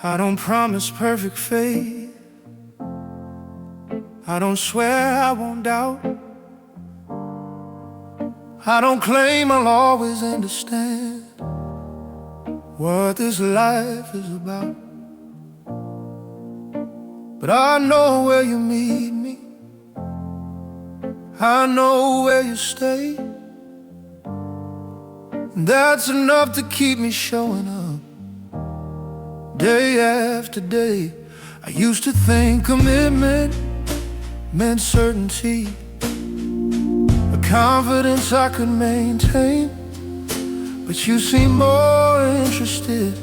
I don't promise perfect faith. I don't swear I won't doubt. I don't claim I'll always understand what this life is about. But I know where you meet me, I know where you stay. That's enough to keep me showing up day after day. I used to think commitment meant certainty, a confidence I could maintain. But you seem more interested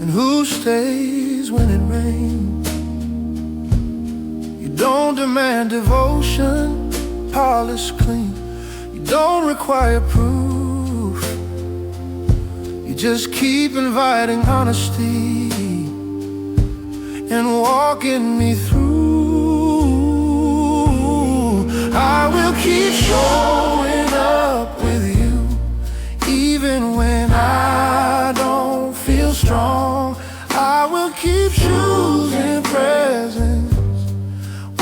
in who stays when it rains. You don't demand devotion, polished clean. You don't require proof. You just keep inviting honesty and walking me through. I will keep showing up with you, even when I don't feel strong. I will keep choosing presence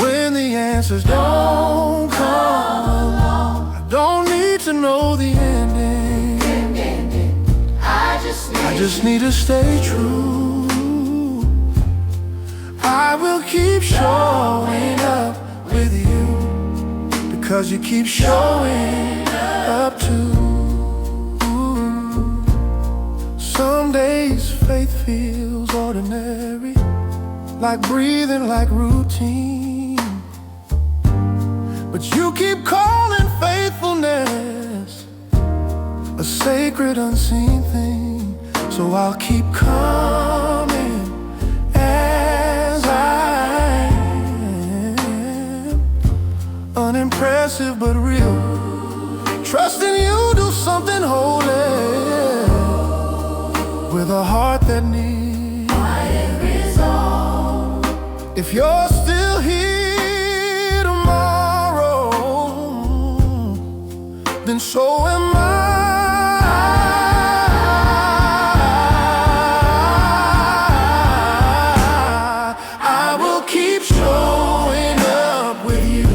when the answers don't come along. I don't need to know the ending, I just need to stay true. I will keep showing up with you, because you keep showing up too. Some days faith feels ordinary, like breathing, like routine. But you keep calling faithfulness a sacred unseen thing. So I'll keep coming as I am, unimpressive but real, trusting you do something holy, with a heart that needs quiet resolve. If you're still here tomorrow, then so am I. I will keep showing up with you,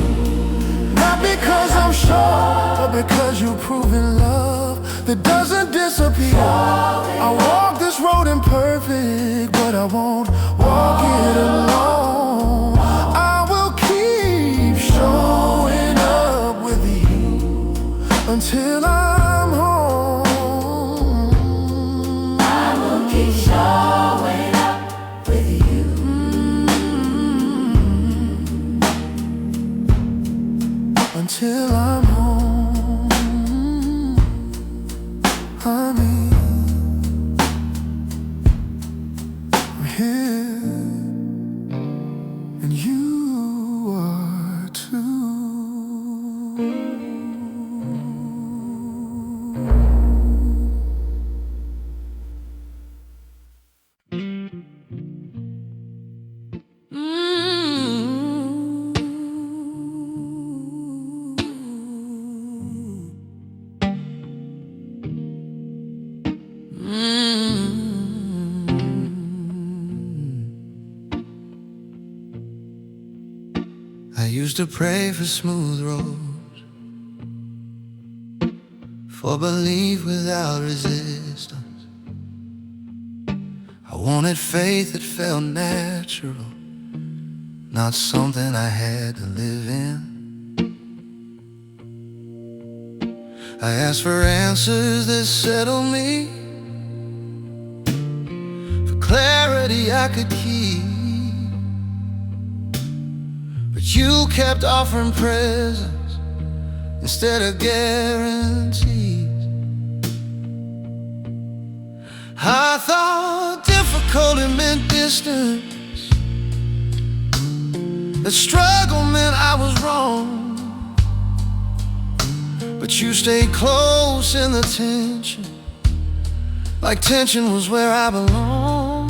not because I'm sure, but because you've proven love that doesn't disappear. I walk this road imperfect, but I won't walk it alone. I will keep showing up with you until I'm home. I will keep showing up with you, until I'm home. Honey, I'm here, and you are too. I used to pray for smooth roads, for belief without resistance. I wanted faith that felt natural, not something I had to live in. I asked for answers that settled me, for clarity I could keep. But you kept offering presents instead of guarantees. I thought difficulty meant distance, that struggle meant I was wrong. But you stayed close in the tension, like tension was where I belong.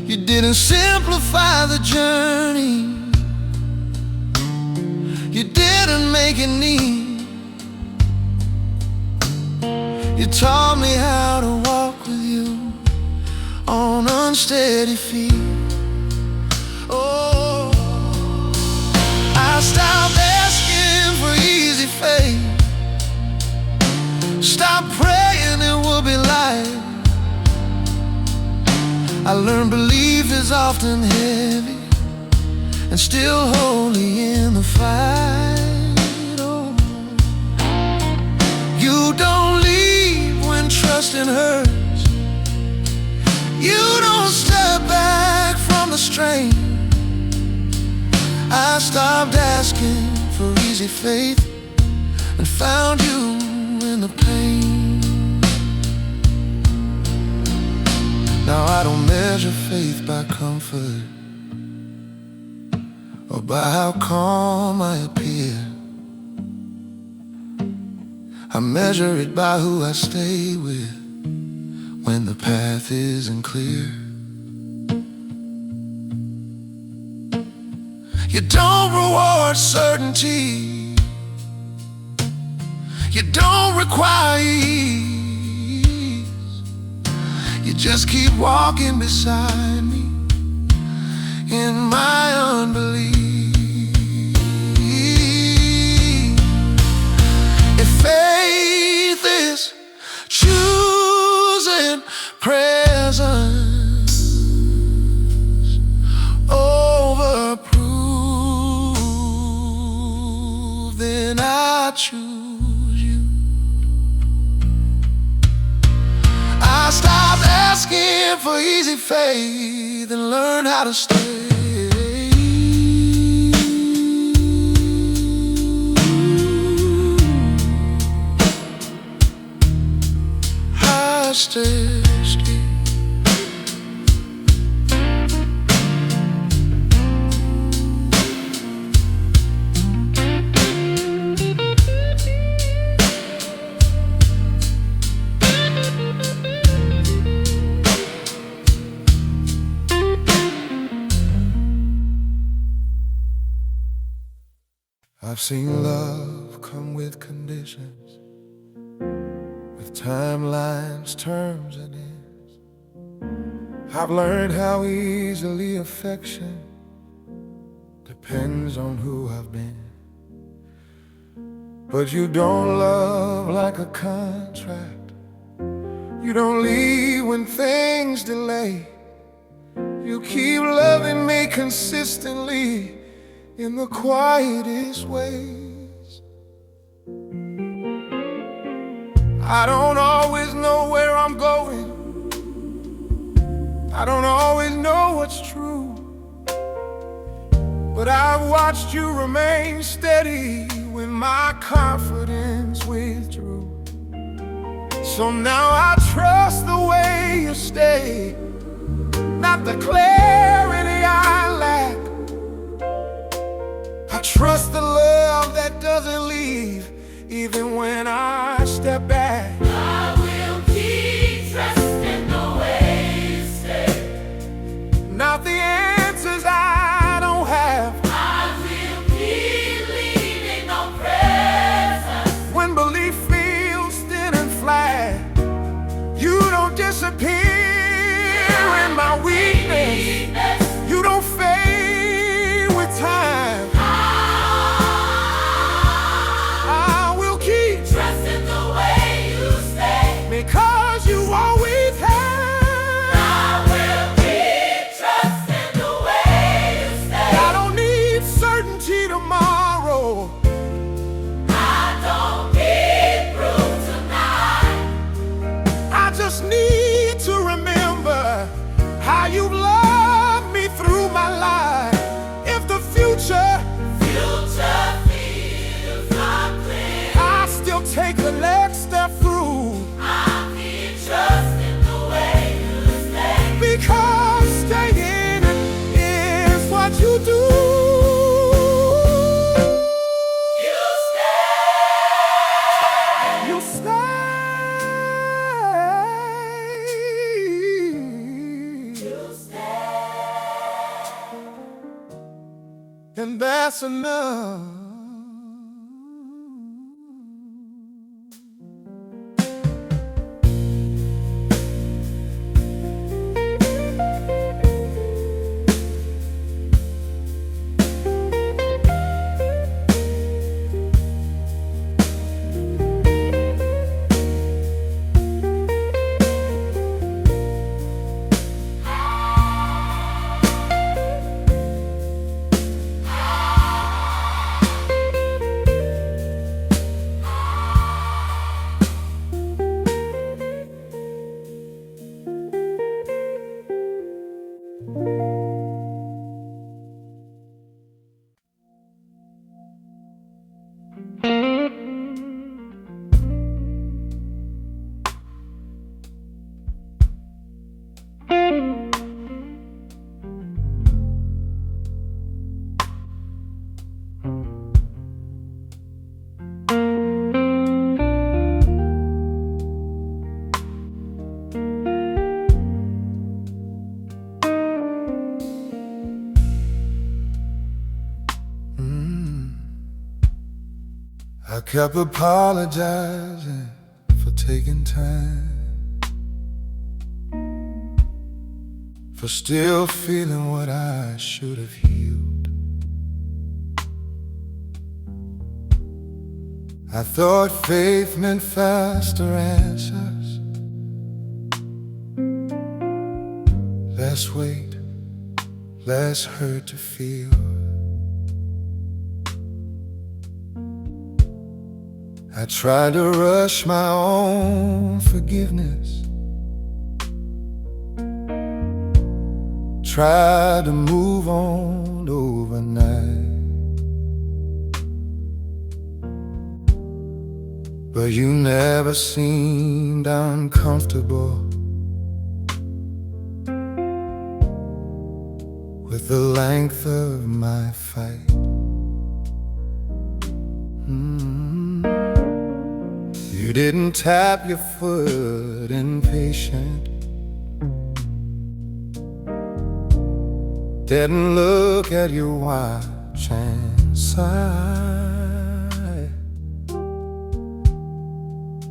You didn't simplify the journey, you didn't make it neat. You taught me how to walk with you steady feet. Oh, I stopped asking for easy faith. Stop praying it will be light. I learned belief is often heavy and still holy in the fight. Oh, you don't leave when trusting hurts. You don't step back from the strain. I stopped asking for easy faith and found you in the pain. Now I don't measure faith by comfort or by how calm I appear. I measure it by who I stay with when the path isn't clear. You don't reward certainty. You don't require ease. You just keep walking beside me in my unbelief. If faith is choosing presence over proof, then I choose you. I stopped asking for easy faith and learned how to stay. I stay. I've seen love come with conditions, with timelines, terms, and ends. I've learned how easily affection depends on who I've been. But you don't love like a contract. You don't leave when things delay. You keep loving me consistently in the quietest ways. I don't always know where I'm going. I don't always know what's true, but I've watched you remain steady when my confidence withdrew. So now I trust the way you stay, not the clarity I lack. I trust the love that doesn't leave, even when I step back. I will keep trusting the way you stay. Not the answers I don't have. I will keep leaning on presence. When belief feels thin and flat, you don't disappear in my weakness. You don't fade with time. Because you always have. I will keep trusting the way you stay. I don't need certainty tomorrow. I don't need proof tonight. I just need to remember how you've loved me through my life. If the future feels unclear, I still take the next step through. Trusting the way you stay. Because staying is what you do. You stay. You stay. You stay. And that's enough. I kept apologizing for taking time, for still feeling what I should have healed. I thought faith meant faster answers, less weight, less hurt to feel. I tried to rush my own forgiveness, tried to move on overnight, but you never seemed uncomfortable with the length of my fight. You didn't tap your foot impatient, didn't look at your watch and sigh.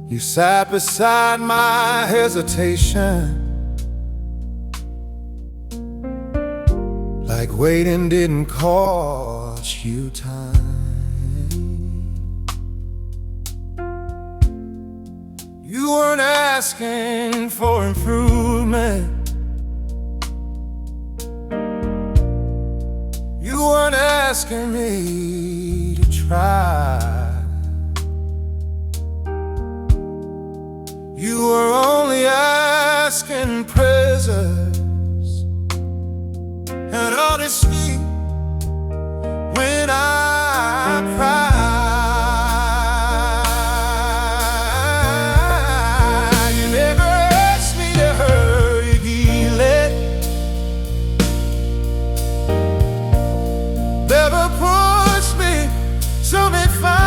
You sat beside my hesitation, like waiting didn't cost you time. You weren't asking for improvement, you weren't asking me to try. You were only asking presence and honesty when I cried. You never asked me to hurry healing, never pushed me to be fine.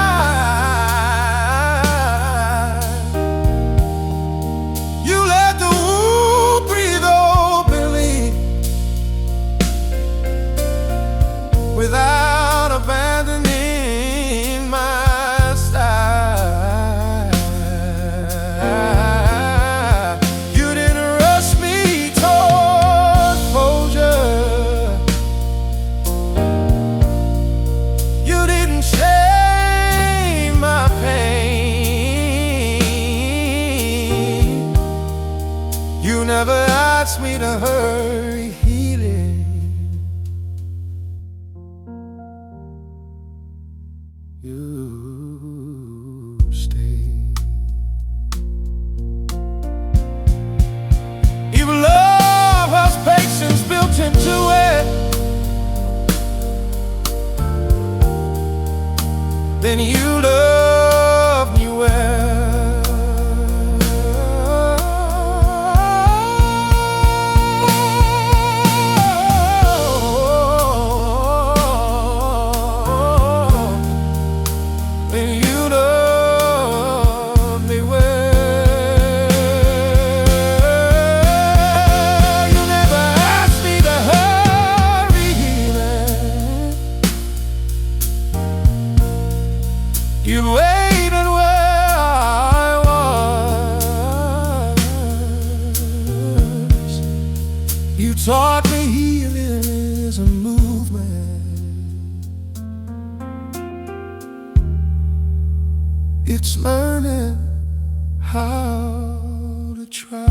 You let the wound breathe openly without abandoning my style. You didn't rush me toward closure, you didn't shame my pain. You never asked me to hurry healing. You stay. If love has patience built into it, then you love me well. Then you love me well. You never asked me to hurry healing. You waited where I was. You taught me healing is a movement, it's learning how to trust.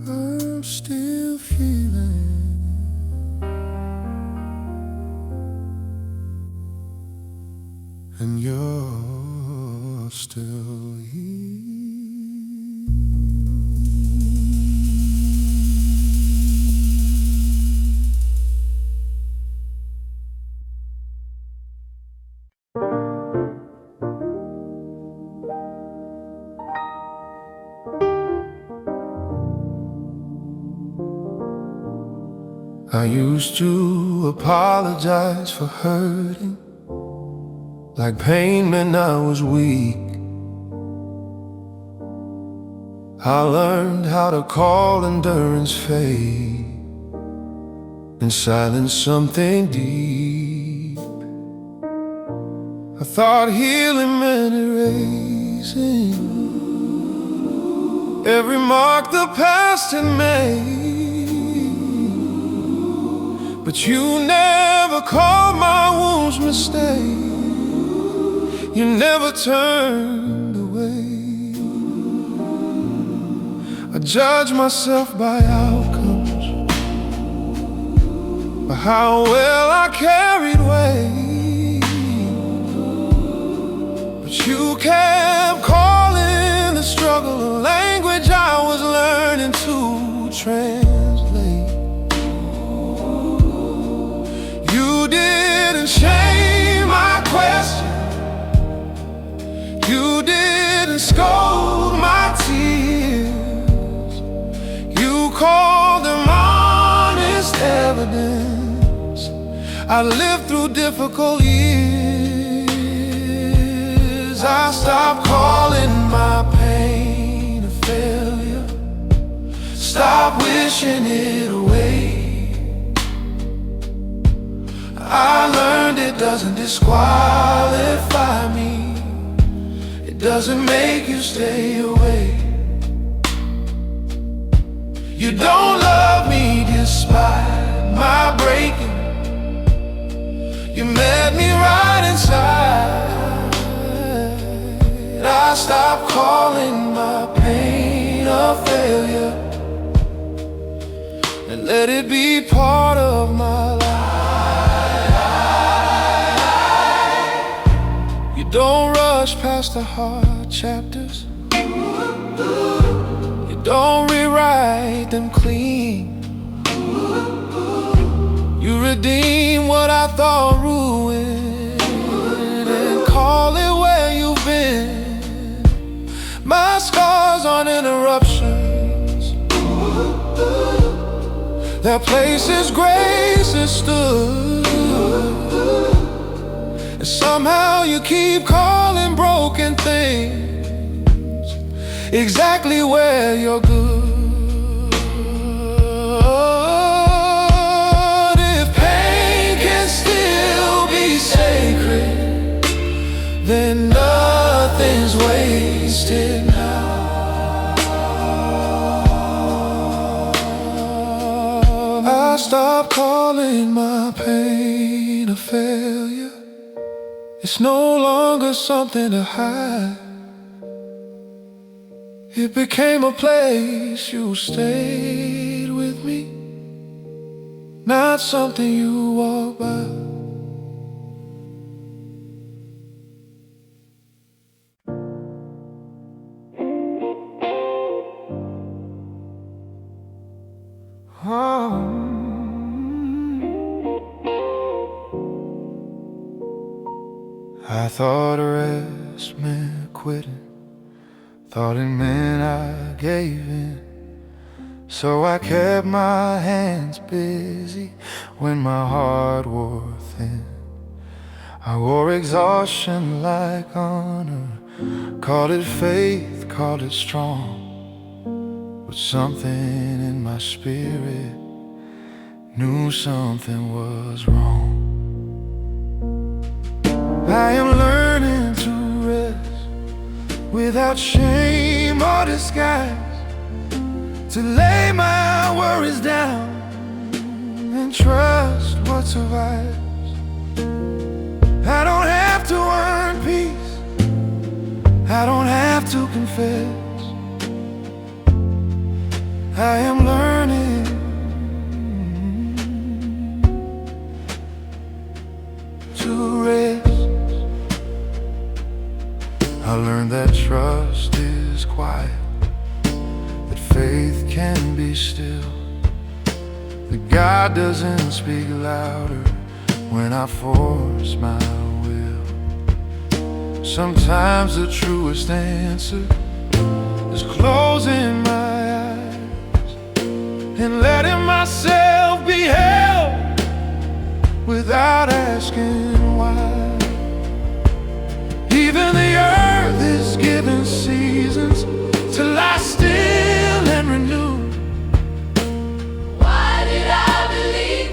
I'm still feeling, and you're still here. I used to apologize for hurting, like pain meant I was weak. I learned how to call endurance faith, in silence something deep. I thought healing meant erasing every mark the past had made, but you never called my wounds mistake. You never turned away. I judge myself by outcomes, by how well I carried weight, but you kept calling the struggle a language I was learning to translate. You didn't shame my question, you didn't scold my tears, you called them honest evidence. I lived through difficult years. I stopped calling my pain a failure, stop wishing it away. I learned it doesn't disqualify me, it doesn't make you stay away. You don't love me despite my breaking, you met me right inside. I stopped calling my pain a failure and let it be part of my life. You don't rush past the hard chapters, you don't rewrite them clean. You redeem what I thought ruined and call it where you've been. My scars aren't interruptions, they're places grace has stood. And somehow you keep calling broken things exactly where you're good. If pain can still be sacred, then nothing's wasted now. I stopped calling my pain a failure, it's no longer something to hide. It became a place you stayed with me, not something you walk by. I thought rest meant quitting, thought it meant I gave in. So I kept my hands busy when my heart wore thin. I wore exhaustion like honor, called it faith, called it strong. But something in my spirit knew something was wrong. I am learning to rest without shame or disguise, to lay my worries down and trust what survives. I don't have to earn peace, I don't have to confess. I am learning to rest. I learned that trust is quiet, that faith can be still, that God doesn't speak louder when I force my will. Sometimes the truest answer is closing my eyes and letting myself be held without asking why. Even the earth is given seasons to lie still and renew. Why did I believe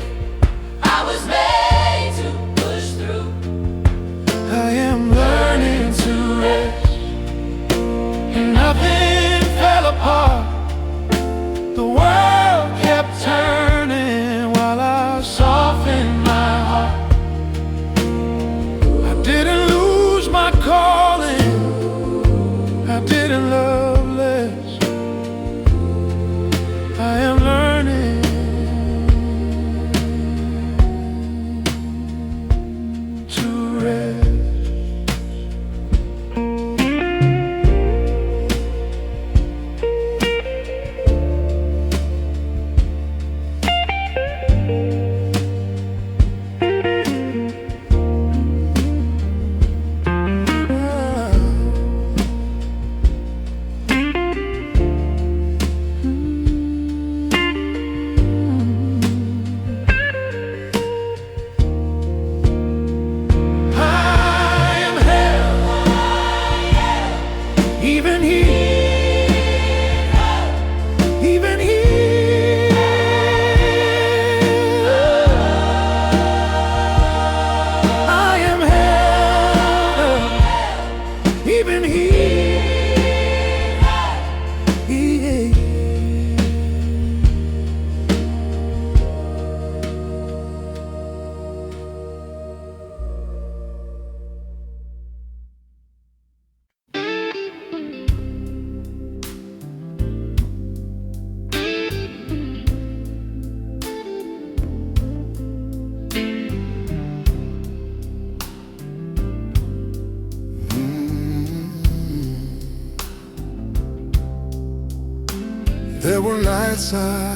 There were nights I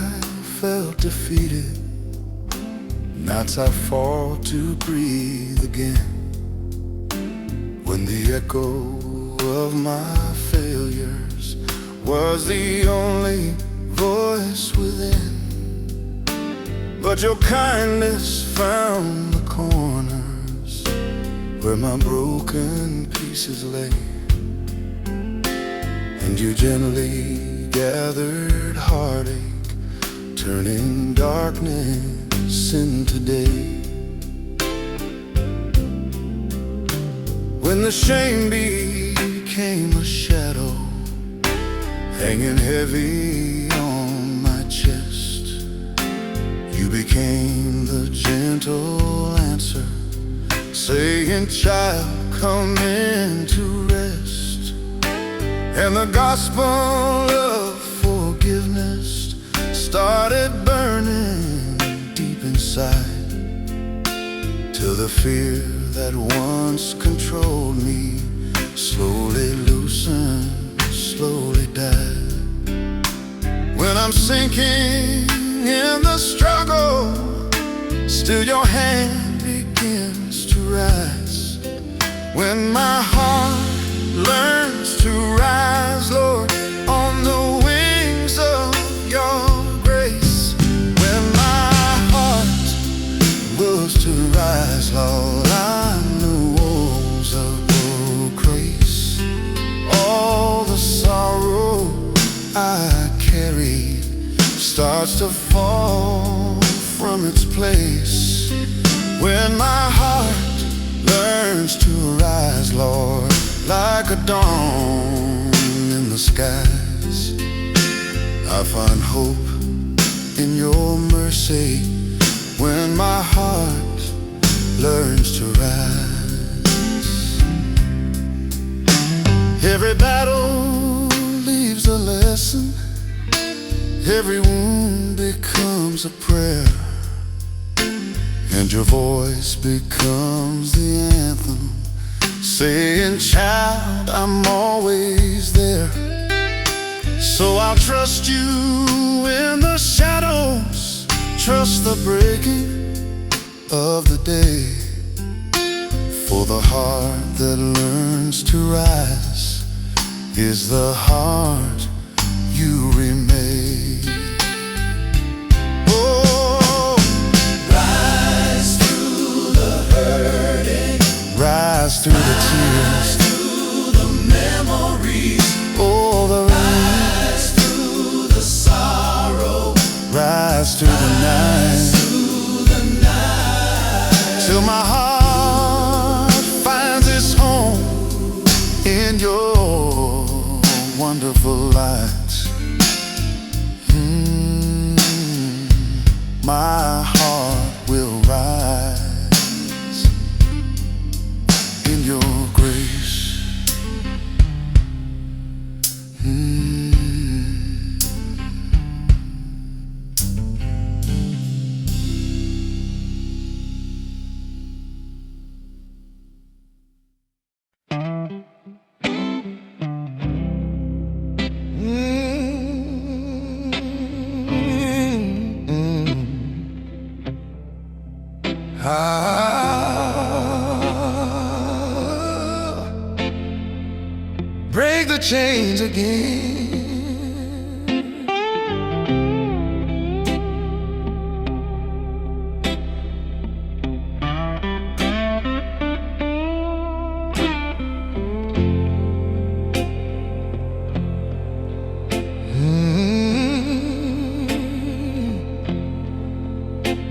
felt defeated, nights I fought to breathe again, when the echo of my failures was the only voice within. But your kindness found the corners where my broken pieces lay, and you gently gathered heartache, turning darkness into day. When the shame became a shadow hanging heavy on my chest, you became the gentle answer, saying, "Child, come into rest." And the gospel of forgiveness started burning deep inside, till the fear that once controlled me slowly loosened, slowly died. When I'm sinking in the struggle, still your hand begins to rise. When my heart learns to rise, Lord, on the wings of your grace. When my heart was to rise, Lord, I knew walls of your grace. All the sorrow I carried starts to fall from its place. When my heart learns to rise, Lord, like a dawn in the skies, I find hope in your mercy. When my heart learns to rise, every battle leaves a lesson, every wound becomes a prayer, and your voice becomes the anthem, saying, "Child, I'm always there." So I'll trust you in the shadows, trust the breaking of the day, for the heart that learns to rise is the heart you remain. Oh, rise through the hurting, rise through the tears, Rise through the memories, oh, the rise through the sorrow, rise through the night, through the night, till my heart finds its home in your wonderful light. My heart will rise in your grace. Break the chains again.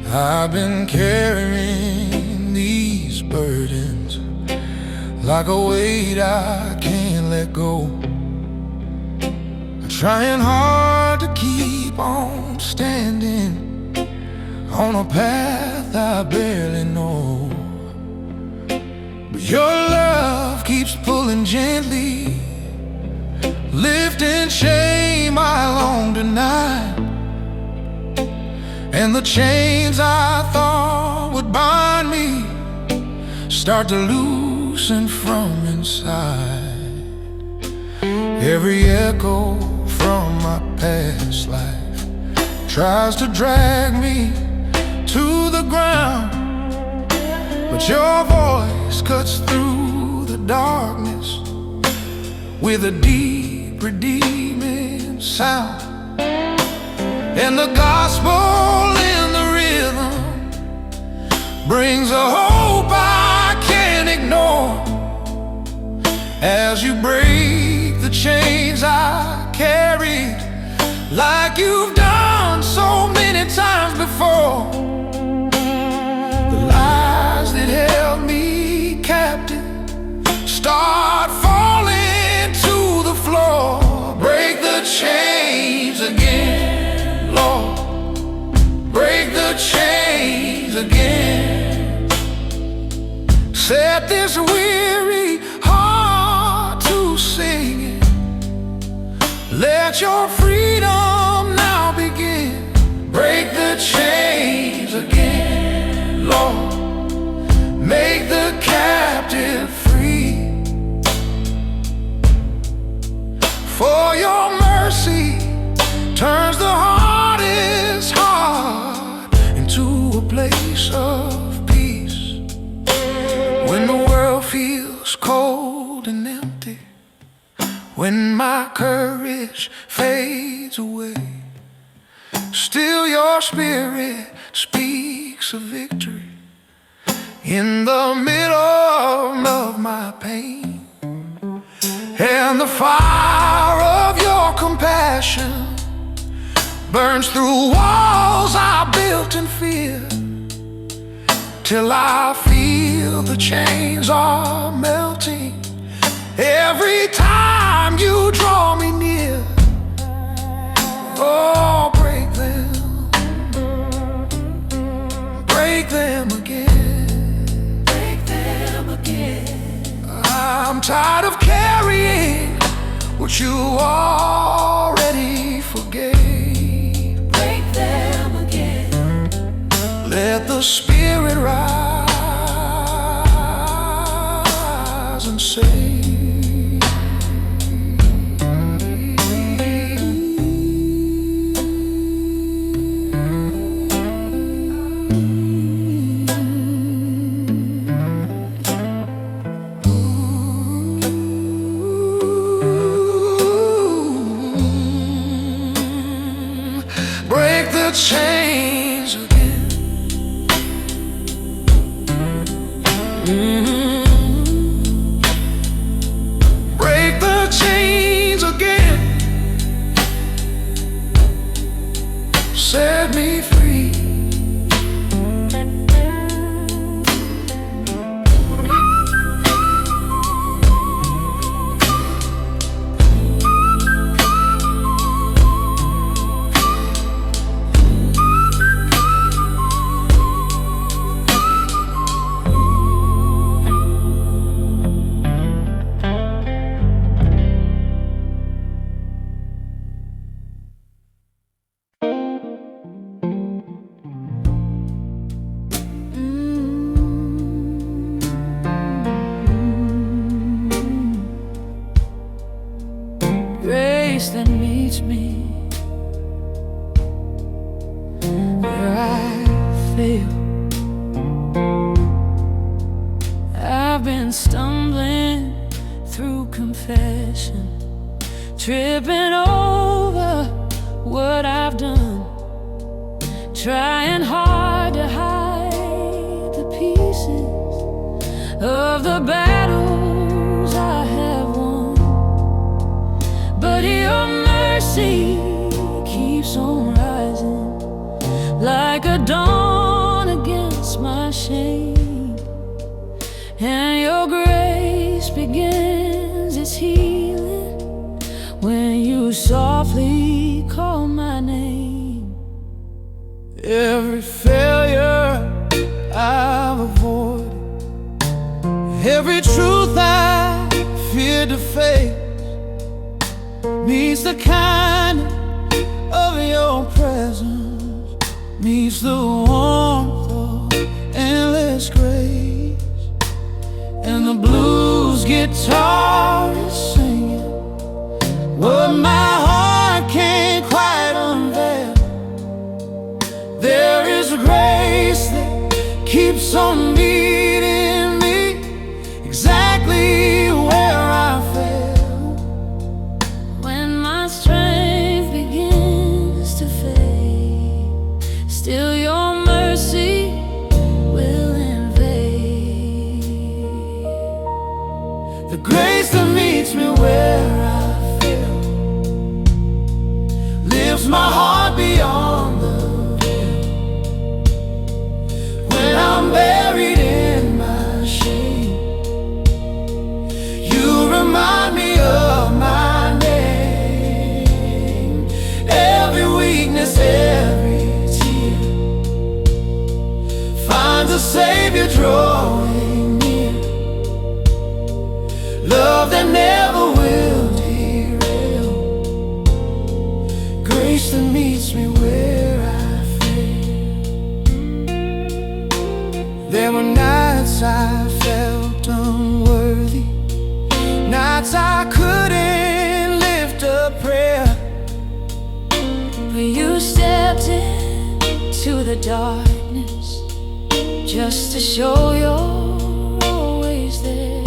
I've been carrying these burdens like a weight I can't let go. I'm trying hard to keep on standing on a path I barely know, but your love keeps pulling gently, lifting shame I long deny. And the chains I thought would bind me start to loosen from inside. Every echo from my past life tries to drag me to the ground, but your voice cuts through the darkness with a deep, redeeming sound. And the gospel in the rhythm brings a hope I can't ignore. As you break the chains I carried, like you've done so many times before. The lies that held me captive start falling to the floor. Break the chains again, Lord. Break the chains again. Set this weary heart to singing. Let your freedom now begin. Break the chains again, Lord. Make the captive free. For your mercy turns the hardest heart into a place of peace. When the world feels cold and empty, when my courage fades away, still your spirit speaks of victory in the middle of my pain. And the fire of your compassion burns through walls I built in fear, till I feel the chains are melting every time you draw me near. Oh, break them again. Break them again. I'm tired of carrying what you already forgave. Break them again. Let the Spirit rise and save. Break the chains again. Break the chains again. Set me free. Grace that meets me where I fail. I've been stumbling through confession, tripping over what I've done, trying hard to hide the pieces of the battles I have won. But your mercy keeps on rising like a dawn against my shame, and your grace begins its healing when you softly call my name. Every failure I've avoided, every truth I feared to face, meets the kindness of your presence, meets the warmth of endless grace. And the blues guitar is singing what my heart can't keeps on meeting me exactly where I fell. When my strength begins to fade, still your mercy will invade. The grace that meets me where I feel lifts my heart beyond the veil. When I'm buried in my shame, you remind me of my name. Every weakness, every tear finds a Savior drawing near. Love that never will derail, grace that meets me where I fail. There were nights I felt unworthy, nights I couldn't lift a prayer, But you stepped into the darkness just to show you're always there.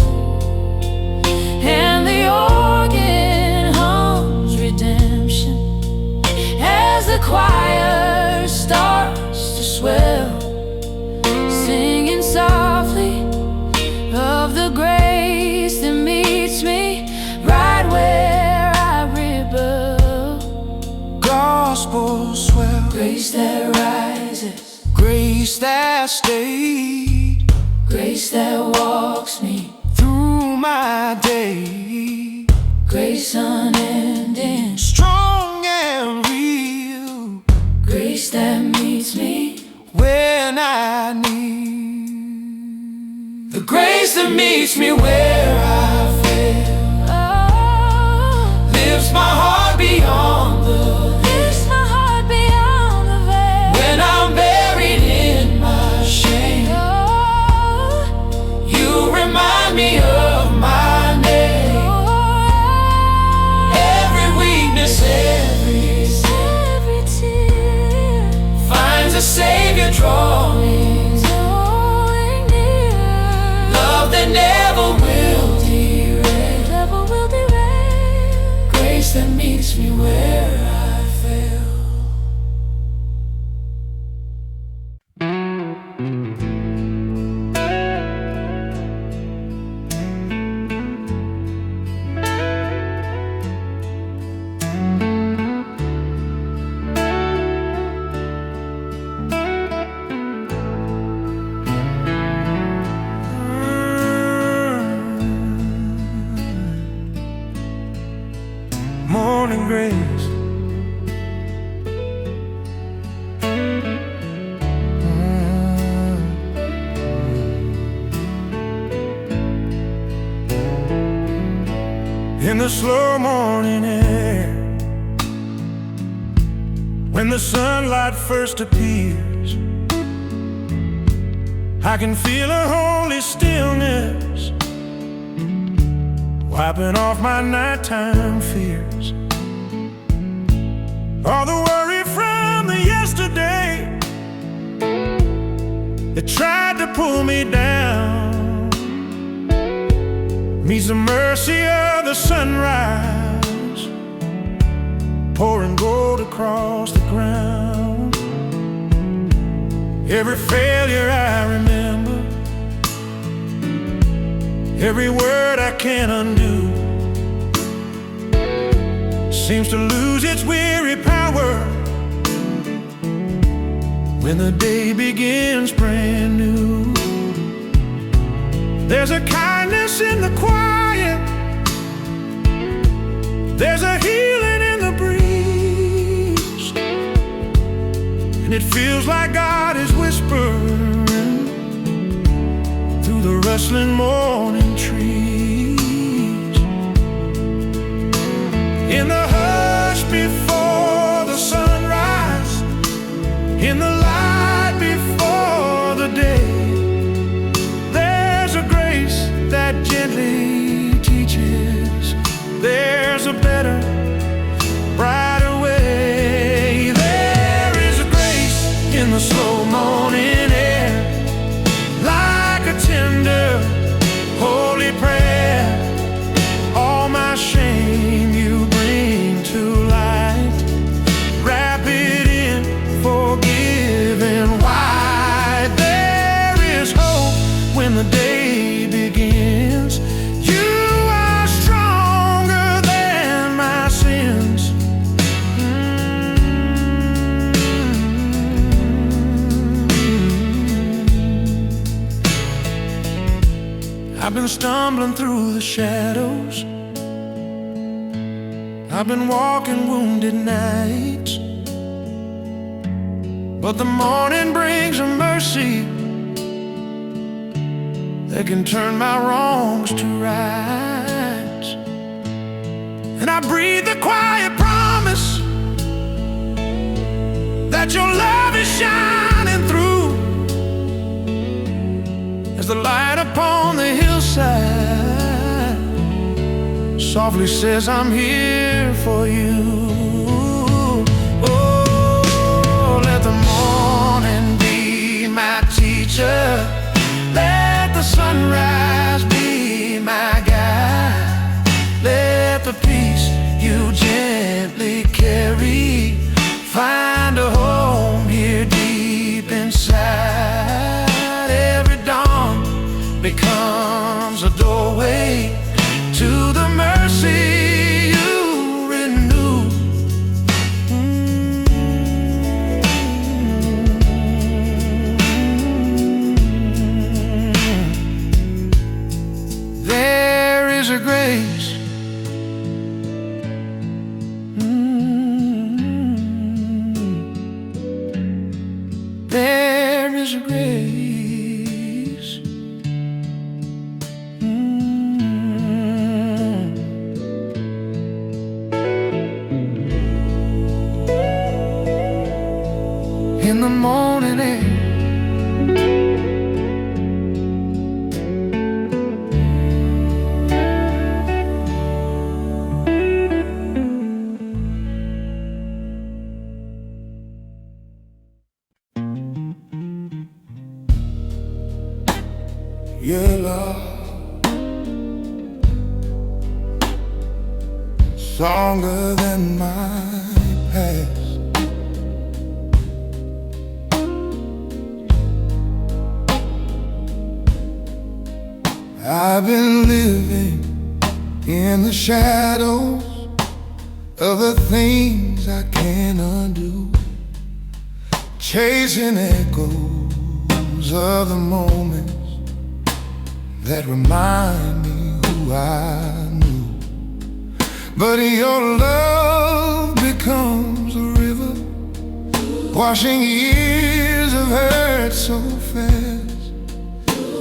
And the organ hums redemption as the choir starts to swell, singing softly of the grace that meets me right where I rebel. gospel swell, Grace that rises, grace that stays grace that walks me, through my day, grace unending, strong and real, grace that meets me. when I need. The grace that meets me where I fail Oh, lifts my heart beyond the lifts my heart beyond the veil. when I'm buried in my shame. Oh, You remind me of my name. oh, Every weakness, every every tear finds a Savior drawing. drawing near. Love that never will derail, Never will derail. grace that meets me where I fail. Morning grace, in the slow morning air, when the sunlight first appears, I can feel a holy stillness wiping off my nighttime fears. All the worry from the yesterday that tried to pull me down meets the mercy of the sunrise, pouring gold across the ground. Every failure I remember, every word I can't undo, seems to lose its weary power when the day begins brand new. There's a kindness in the quiet, there's a healing in the breeze, and it feels like God is whispering through the rustling morning trees. In the hush before the sunrise, in the light before the day, there's a grace that gently teaches. There's a better, brighter way. There is a grace in the slow morning air, I've been stumbling through the shadows. I've been walking wounded nights, but the morning brings a mercy that can turn my wrongs to rights. And I breathe the quiet promise that your love is shining through, as the light upon the hillside softly says, I'm here for you. Oh, let the morning be my teacher. Let the sunrise be my guide. Let the peace you gently carry find a home here deep inside. Every dawn becomes a doorway to the mercy you renew. There is a grace. There is a grace. In the morning air, your love stronger than my past. I've been living in the shadows of the things I can't undo, chasing echoes of the moments that remind me who I knew. But your love becomes a river, washing years of hurt so fast.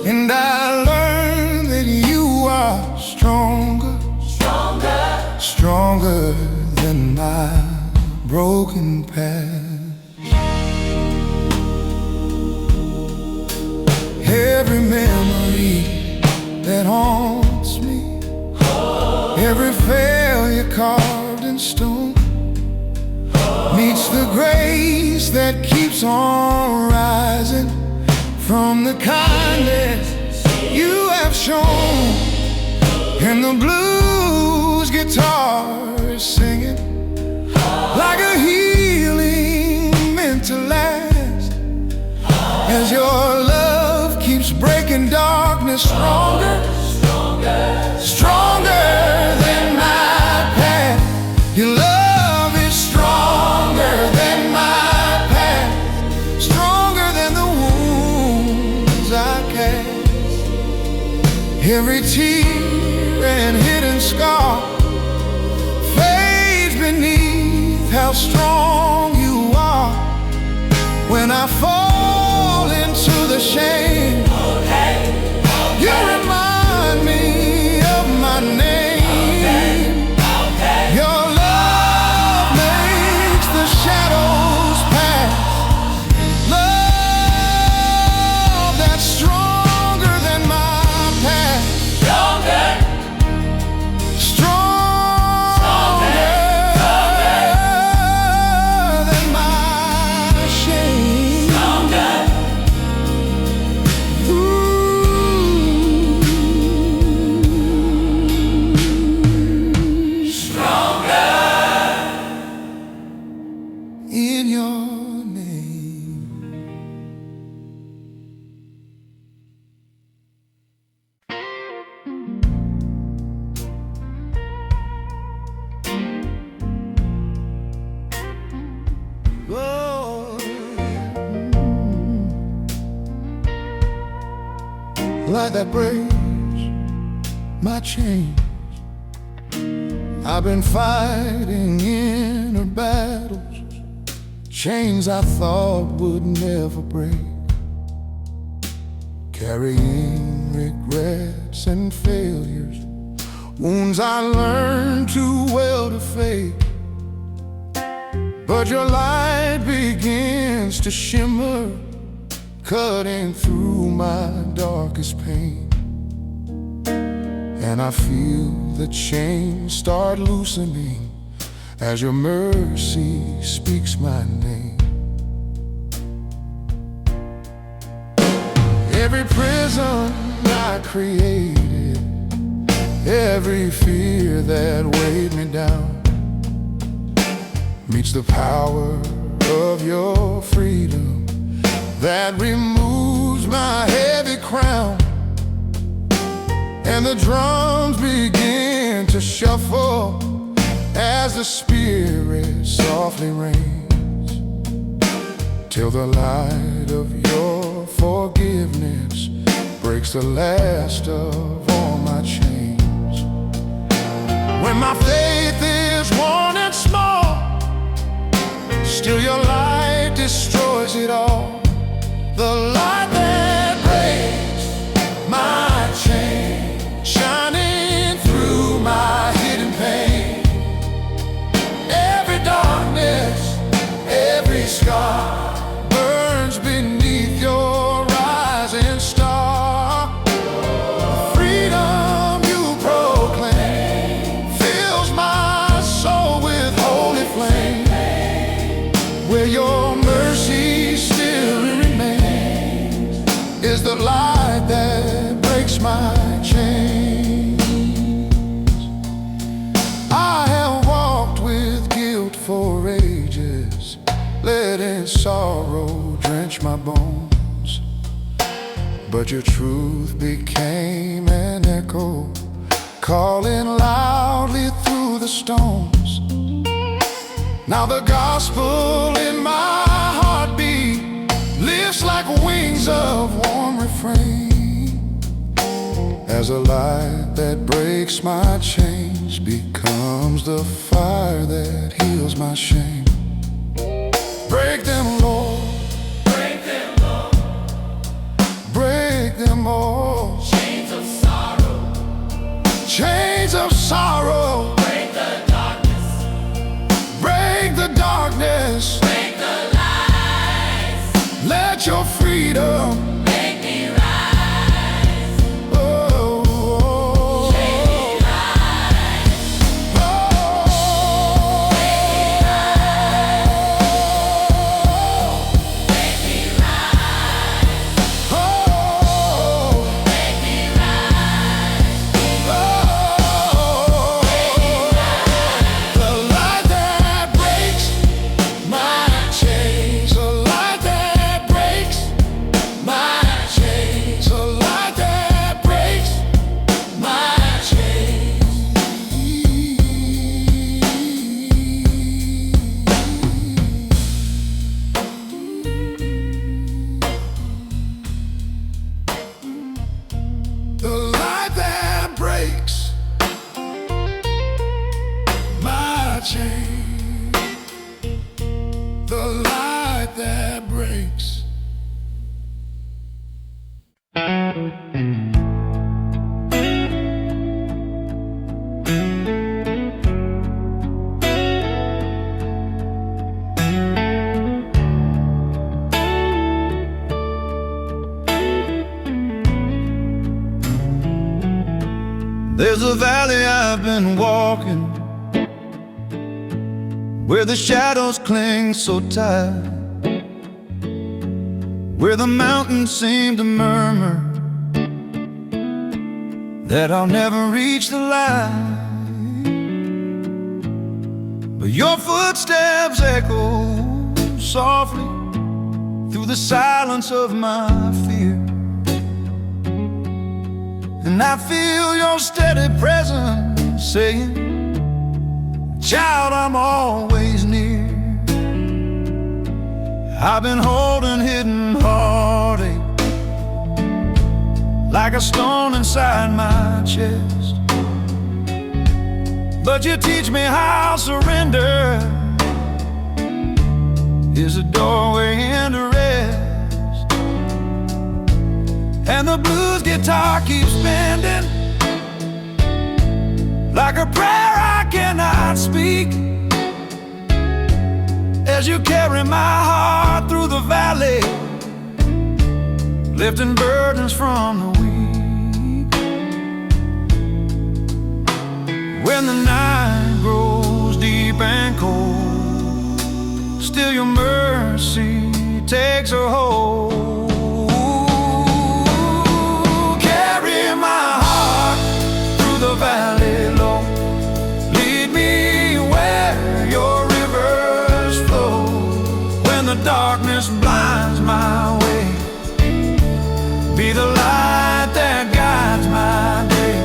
And I learned that you are stronger, stronger than my broken past. Every memory that haunts me, every failure carved in stone, meets the grace that keeps on rising from the kindness you have shown. And the blues guitar is singing like a healing meant to last, as your love keeps breaking darkness stronger, stronger than my past. Your love is stronger than my past, stronger than the wounds I cast. Every tear and hidden scar fades beneath how strong you are. When I fall into the shame, you remind me of my name. Your love makes the shadows pass. Love that's stronger than my past. Stronger than my shame. In your name. Oh, light that breaks my change. I've been fighting inner battles, chains I thought would never break, carrying regrets and failures, wounds I learned too well to fake. But your light begins to shimmer, cutting through my darkest pain. And I feel the chains start loosening as your mercy speaks my name. Every prison I created, every fear that weighed me down, meets the power of your freedom that removes my heavy crown. And the drums begin to shuffle as the Spirit softly rains, till the light of your forgiveness breaks the last of all my chains. When my faith is worn and small, still your light destroys it all. The light that breaks my chain, shining through my hidden pain. Every darkness, every scar burns beneath your rising star. The freedom you proclaim fills my soul with holy flame, where your mercy still remains, is the light that breaks my chains. I have walked with guilt for ages, letting sorrow drench my bones, but your truth became an echo, calling loudly through the stones. Now the gospel in my heartbeat lifts like wings of warm refrain, as a light that breaks my chains becomes the fire that heals my shame. Break them, Lord. Break them, Lord. Break them all. Chains of sorrow. Chains of sorrow. Break the darkness. Break the darkness. Break the lies. Let your freedom Make me rise. oh, Make me rise. oh, Make me rise. oh, Make me rise. oh. The light that breaks my chains, the light that breaks my chains, the light that breaks my chains. The light that breaks my chain, the light that breaks. There's a valley I've been walking, where the shadows cling so tight, where the mountains seem to murmur that I'll never reach the light. But your footsteps echo softly through the silence of my fear, and I feel your steady presence saying, child, I'm always near. I've been holding hidden heartache like a stone inside my chest. But you teach me how surrender is a doorway into rest. And the blues guitar keeps bending like a prayer I cannot speak, as you carry my heart through the valley, lifting burdens from the weak. When the night grows deep and cold, still your mercy takes a hold. Carry my heart through the valley low, lead me where your rivers flow. When the darkness blinds my way, be the light that guides my day.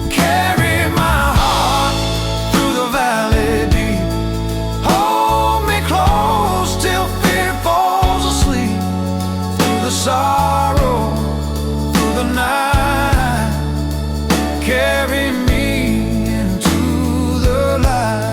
Carry my heart through the valley deep, hold me close till fear falls asleep. Through the sorrow, through the night, carry me into the light.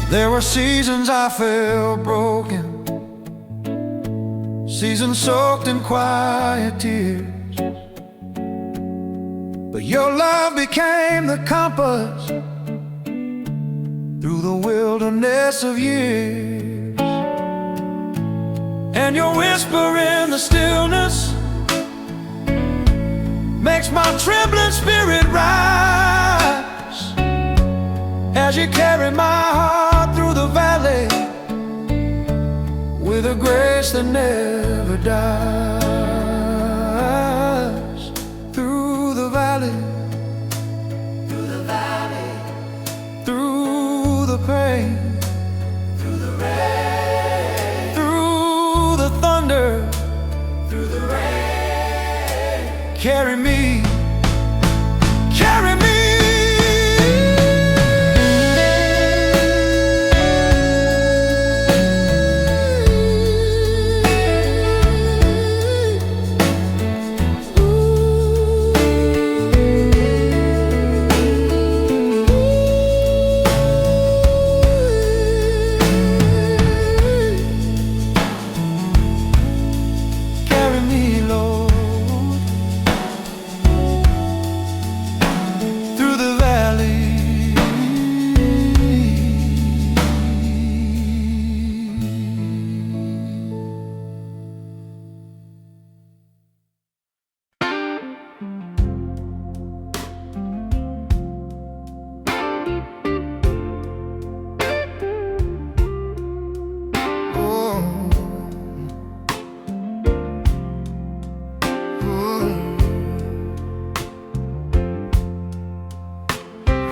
There were seasons I felt broken, seasons soaked in quiet tears, but your love became the compass through the wilderness of years. And your whisper in the stillness makes my trembling spirit rise, as you carry my heart through the valley with a grace that never dies. Through the valley, through the valley, through the pain, through the rain, through the thunder, through the rain. Carry me, carry me.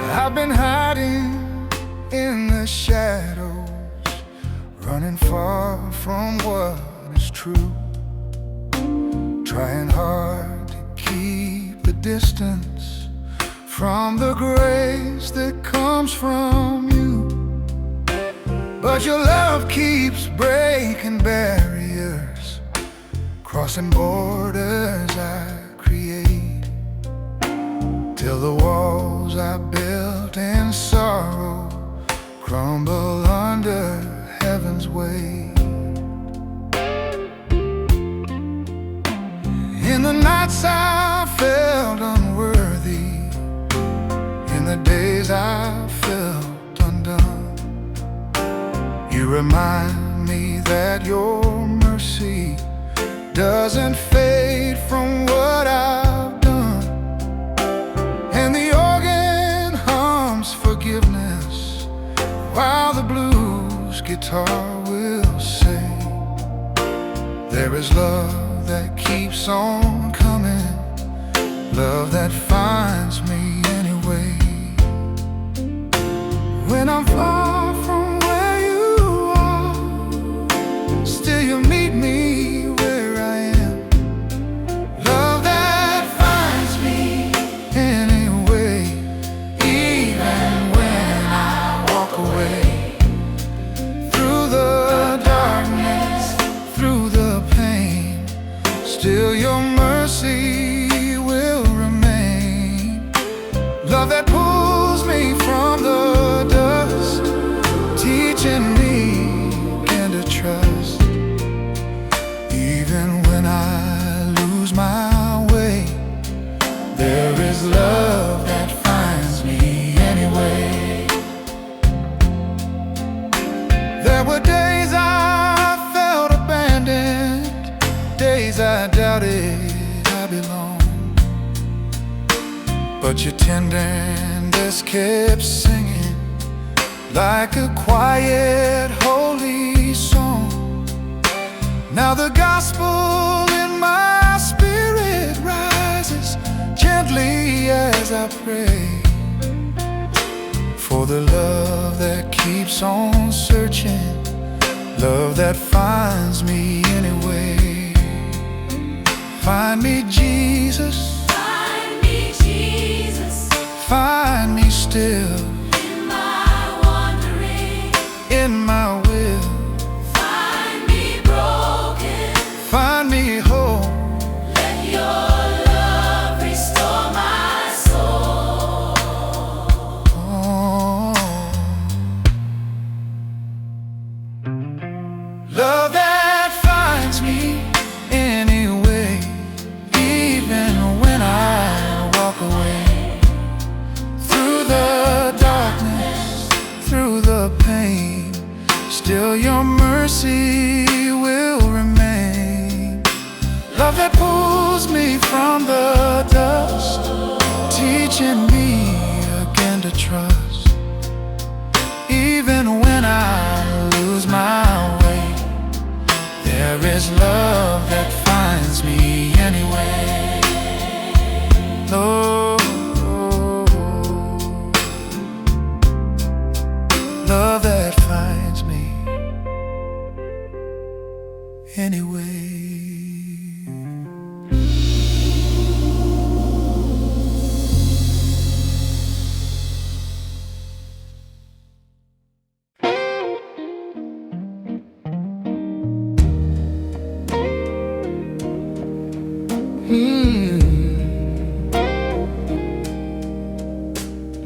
I've been hiding in the shadows, running far from what is true, trying hard to keep the distance from the grace that comes from you. But your love keeps breaking barriers, crossing borders I create, till the walls I built in sorrow crumble under heaven's weight. In the nights I felt unworthy, in the days I felt undone, you remind me that your mercy doesn't fade from what I've done. And the organ hums forgiveness while the blues guitar will sing. There is love that keeps on coming, love that finds me anyway. When I'm far from where you are, still you meet still your mercy will remain. Love that pulls me from the dust, teaching me again to trust. Even when I lose my way, there is love that finds me anyway. There were days I felt abandoned, days I doubted I belonged, but your tenderness kept singing like a quiet, holy song. Now the gospel in my spirit rises gently as I pray for the love that keeps on searching, love that finds me anyway. Find me, Jesus. Find me, Jesus. Find me still In my wandering. in my will. Find me broken. Find me whole. Let your love restore my soul. Oh. Love that finds me anyway, even when I walk away. Through the darkness, through the pain, still your mercy will remain. Love that pulls me from the dust, teaching me again to trust. Even when I lose my way, there is love that finds me anyway. Lord, love that finds me anyway.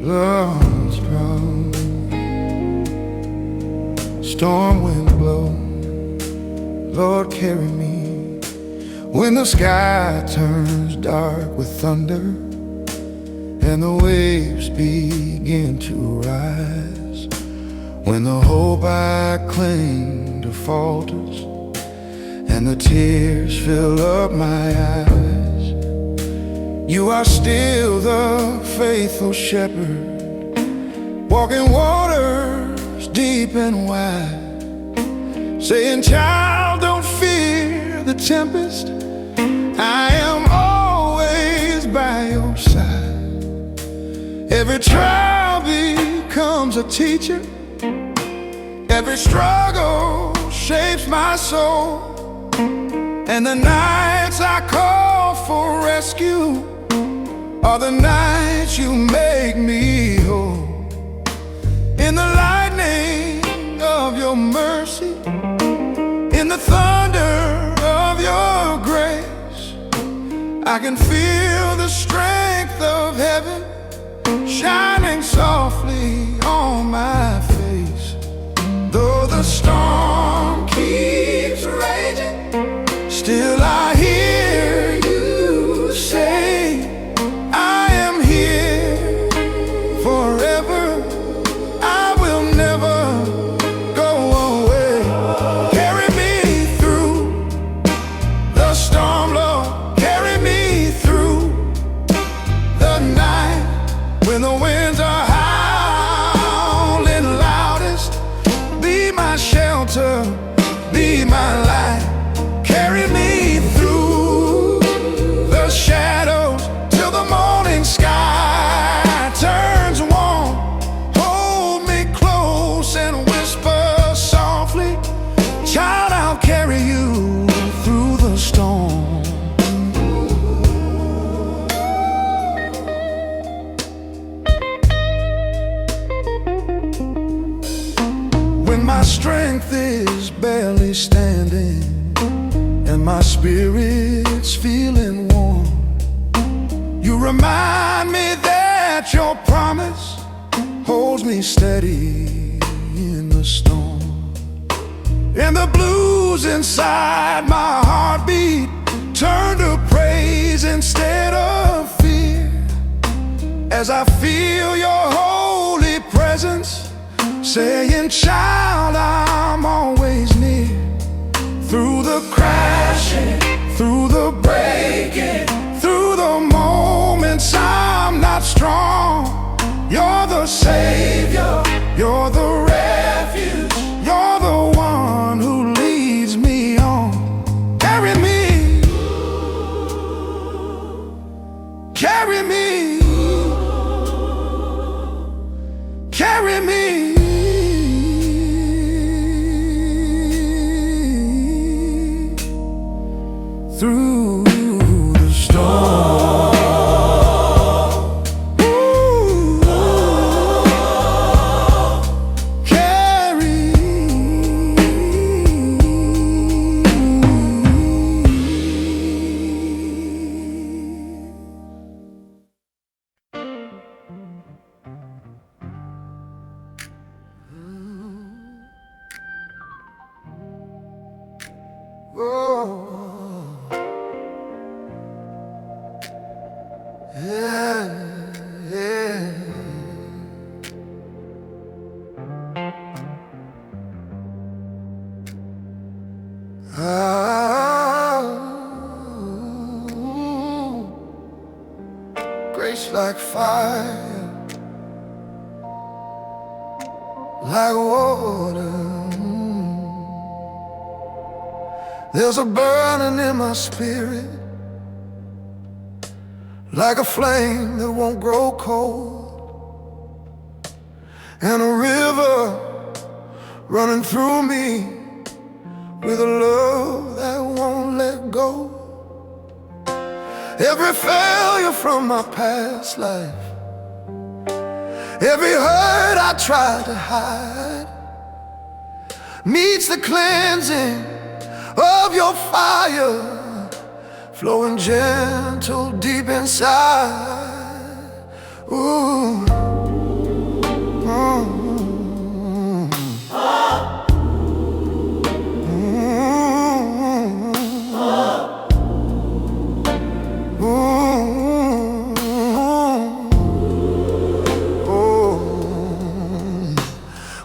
Love's proud, storm wind blow, Lord carry me. When the sky turns dark with thunder and the waves begin to rise, when the hope I cling to falters and the tears fill up my eyes, you are still the faithful shepherd, walking waters deep and wide, saying, child, don't fear the tempest, I am always by your side. Every trial becomes a teacher, every struggle shapes my soul, and the nights I call for rescue are the nights you make me whole. In the lightning of your mercy, in the thunder of your grace, I can feel the strength of heaven shining softly on my face. Though the storm keeps raging, still I hear you say, I am here forever, I will never go away. Carry me through the storm, Lord, carry me through the night when the winds are howling loudest. Be my shelter, be my light. Carry me through the shadows till the morning sky turns warm. Hold me close and whisper softly, child, I'll carry you through the storm. When my strength is barely standing and my spirit's feeling warm. You remind me that your promise holds me steady in the storm. And the blues inside my heartbeat turn to praise instead of fear, as I feel your holy presence saying, child, I'm always near. Through the crashing, through the breaking, through the moments I'm not strong, you're the Savior, you're the refuge, you're the one who leads me on. Carry me, carry me, carry me through the storm. Carry. Yeah, yeah. Grace like fire, like water. There's a burning in my spirit, like a flame that won't grow cold, and a river running through me with a love that won't let go. Every failure from my past life, every hurt I tried to hide, meets the cleansing of your fire, flowing gentle deep inside. Ooh.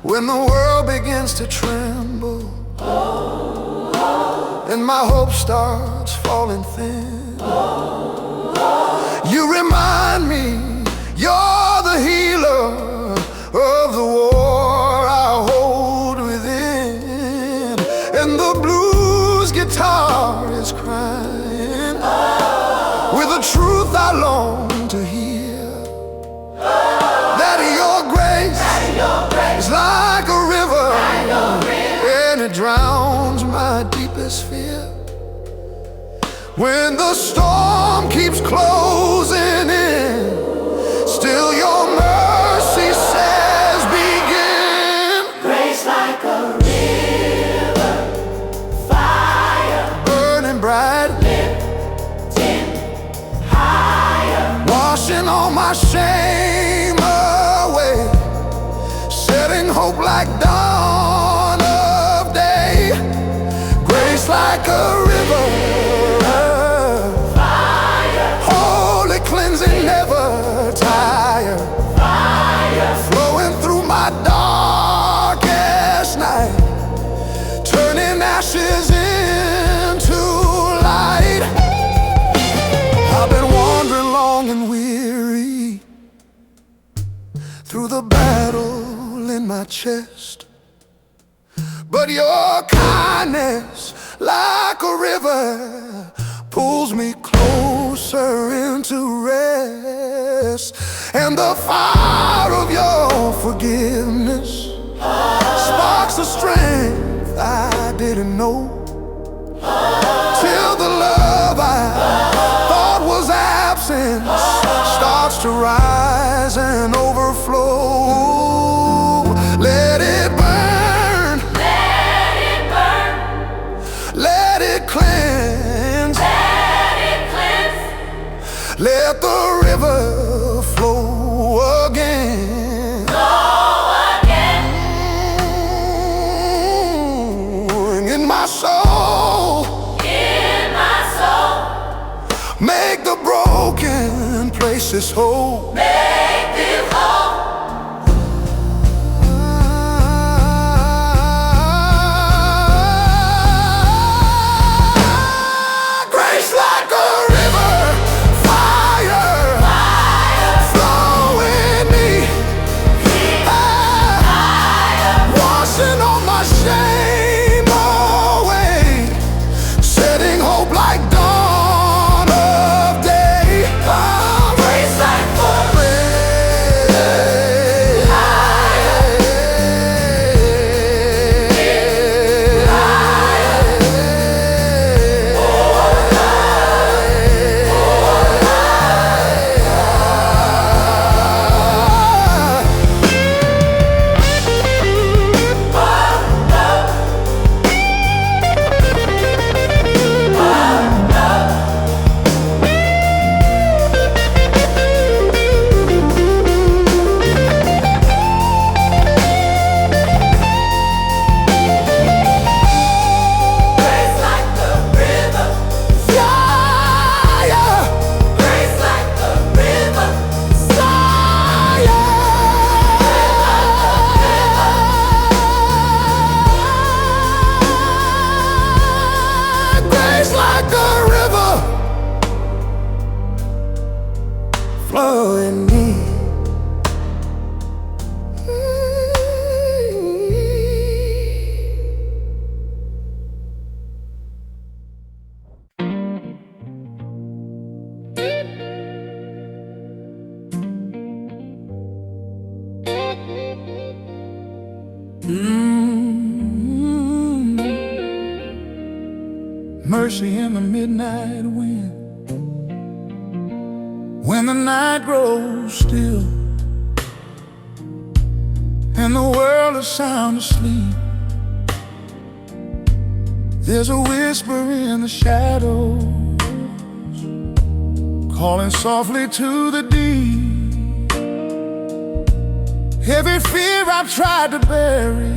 When the world begins to tremble and my hope starts falling thin, you remind me you're the healer of the war I hold within. And the blues guitar is crying with a truth I long to hear, that your grace is like a river, and it drowns my deepest fear. When the storm keeps closing in, still your mercy says begin. Grace like a river, fire, Burning bright, lifting higher, washing all my shame away, setting hope like dawn of day. Grace like a river, holy cleansing, never tired, flowing through my darkest night, turning ashes into light. I've been wandering long and weary through the battle in my chest, but your kindness like a river pulls me closer into rest. And the fire of your forgiveness sparks the strength I didn't know, till the love I thought was absent starts to rise and overflow. Let it burn, let it burn, let it cleanse, let the river flow again. In my soul, make the broken places whole. Make them whole. Grace like a river, fire, flow in me, washing all my shame away, setting hope like dawn of day. Grace like a flow in me. Mercy in the midnight wind, when the night grows still and the world is sound asleep. There's a whisper in the shadows, calling softly to the deep. Every fear I've tried to bury,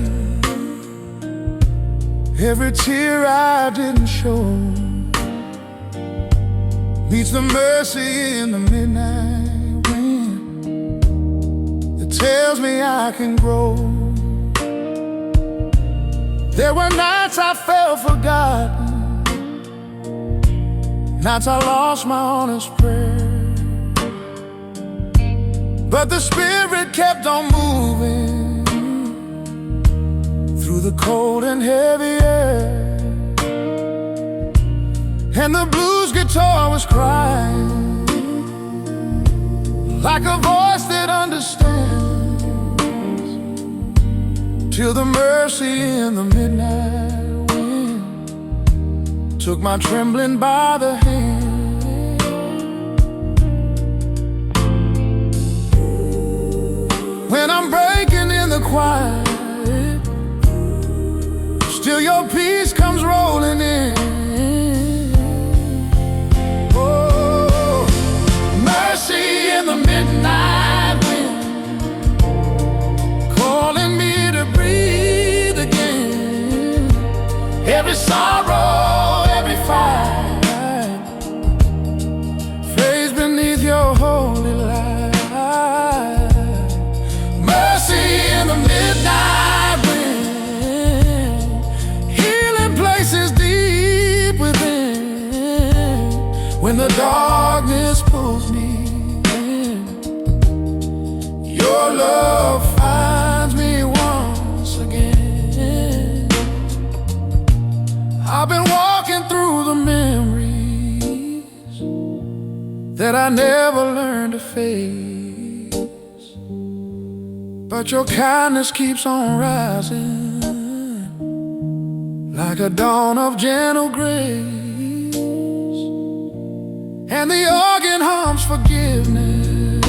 every tear I didn't show, meets the mercy in the midnight wind that tells me I can grow. There were nights I felt forgotten, nights I lost my honest prayer, but the Spirit kept on moving through the cold and heavy air, and the blues guitar was crying like a voice that understands, till the mercy in the midnight wind took my trembling by the hand. When I'm breaking in the quiet, still your peace comes rolling in. Oh, mercy in the midnight wind, calling me to breathe again. Every sorrow, every fight fades beneath your holy light. Mercy in the midnight wind, healing places deep within. When the darkness pulls me in, your love finds me once again. I've been walking through the memories that I never learned to face, but your kindness keeps on rising like a dawn of gentle grace. And the organ hums forgiveness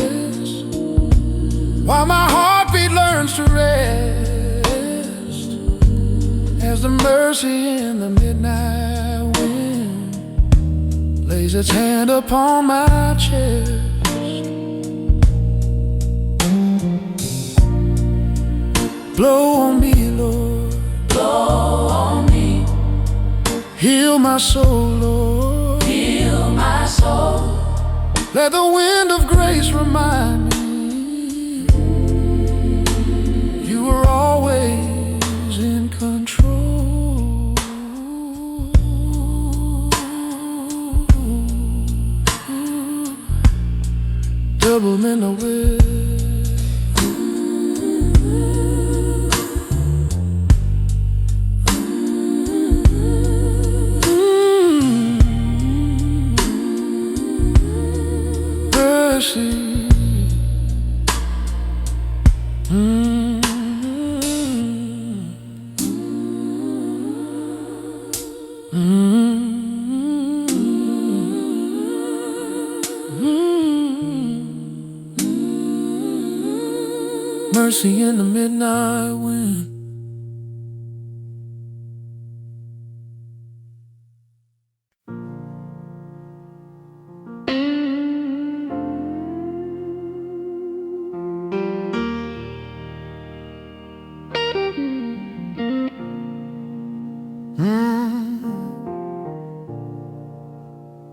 while my heartbeat learns to rest, as the mercy in the midnight wind lays lays its hand upon my chest. Blow on me, Lord, blow on me, heal my soul, Lord, heal my soul. let the wind of grace remind me you are always in control. Double in the wind. Mercy in the midnight wind.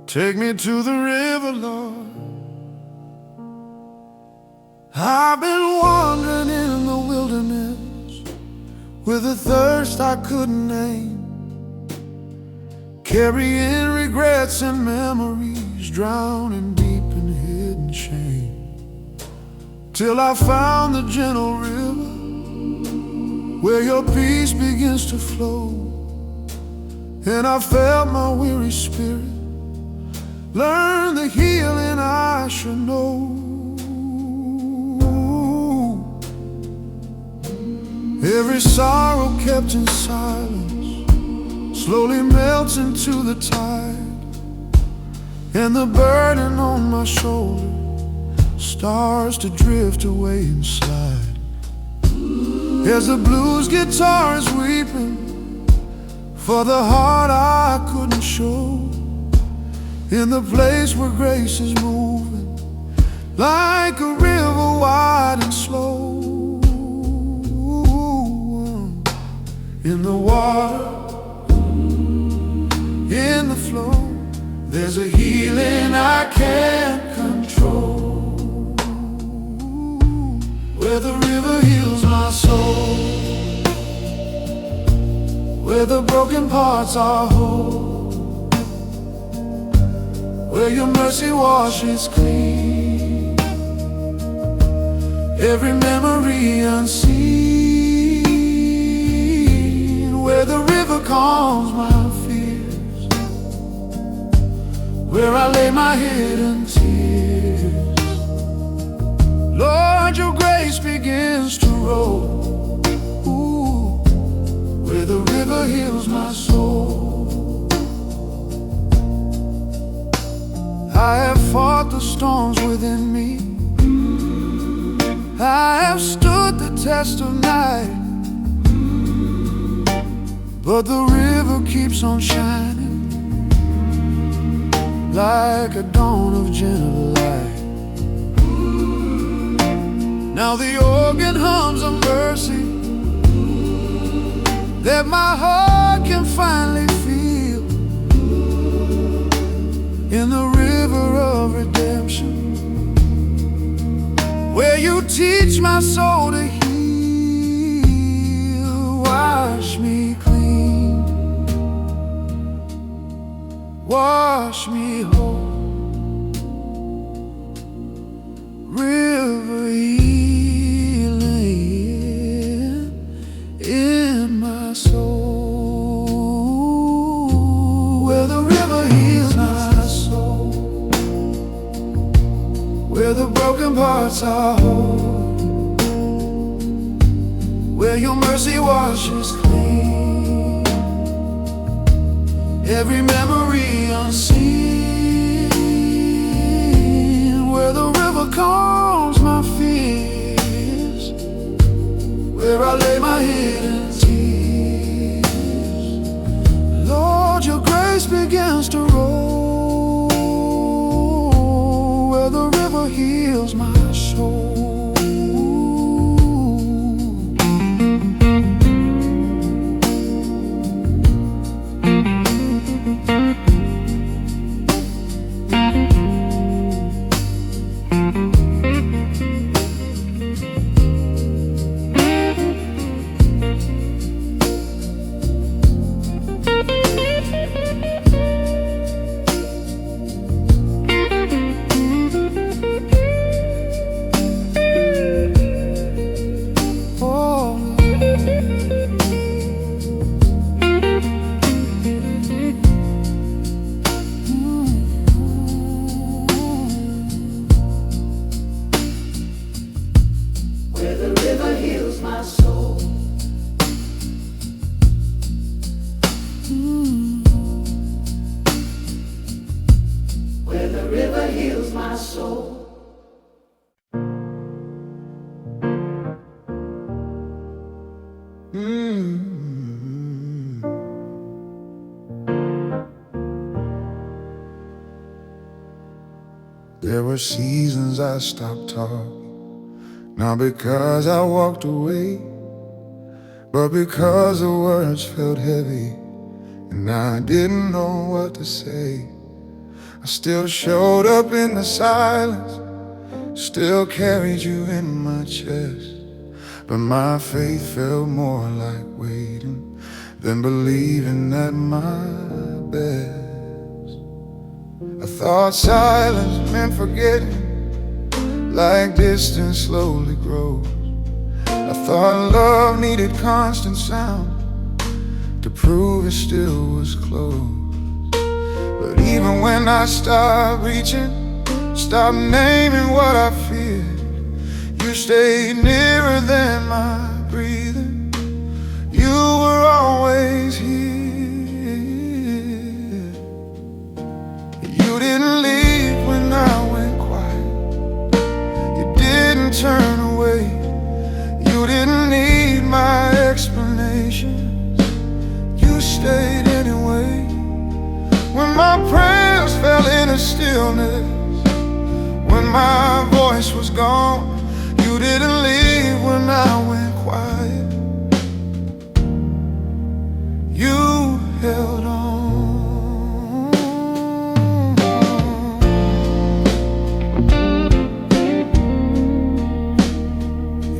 Take me to the river, Lord. I've been wandering in the wilderness with a thirst I couldn't name, carrying regrets and memories, drowning deep in hidden shame, till I found the gentle river where your peace begins to flow. And I felt my weary spirit learn the healing I should know. Every sorrow kept in silence slowly melts into the tide, and the burden on my shoulder starts to drift away and slide. As the blues guitar is weeping for the heart I couldn't show, in the place where grace is moving like a river wide and slow. In the water, in the flow, there's a healing I can't control, where the river heals my soul, where the broken parts are whole, where your mercy washes clean every memory unseen, where the river calms my fears, where I lay my hidden tears. Lord, your grace begins to roll, ooh, where the river heals my soul. I have fought the storms within me, I have stood the test of night, but the river keeps on shining like a dawn of gentle light. Now the organ hums a mercy that my heart can finally feel, in the river of redemption, where you teach my soul to heal. Wash me clean, wash me whole, river healing in my soul, where the river heals my soul, where the broken parts are whole, where your mercy washes clean every memory unseen, where the river calms my fears, where I lay my hidden tears. Lord, your grace begins to roll, soul. There were seasons I stopped talking, not because I walked away, but because the words felt heavy and I didn't know what to say. I still showed up in the silence, still carried you in my chest, but my faith felt more like waiting than believing at my best. I thought silence meant forgetting, like distance slowly grows. I thought love needed constant sound to prove it still was close. But even when I stopped reaching, stopped naming what I feared, you stayed nearer than my breathing. You were always here. You didn't leave when I went quiet. You didn't turn away. You didn't need my explanations. You stayed anyway. When my prayers fell into stillness, when my voice was gone, you didn't leave when I went quiet. You held on.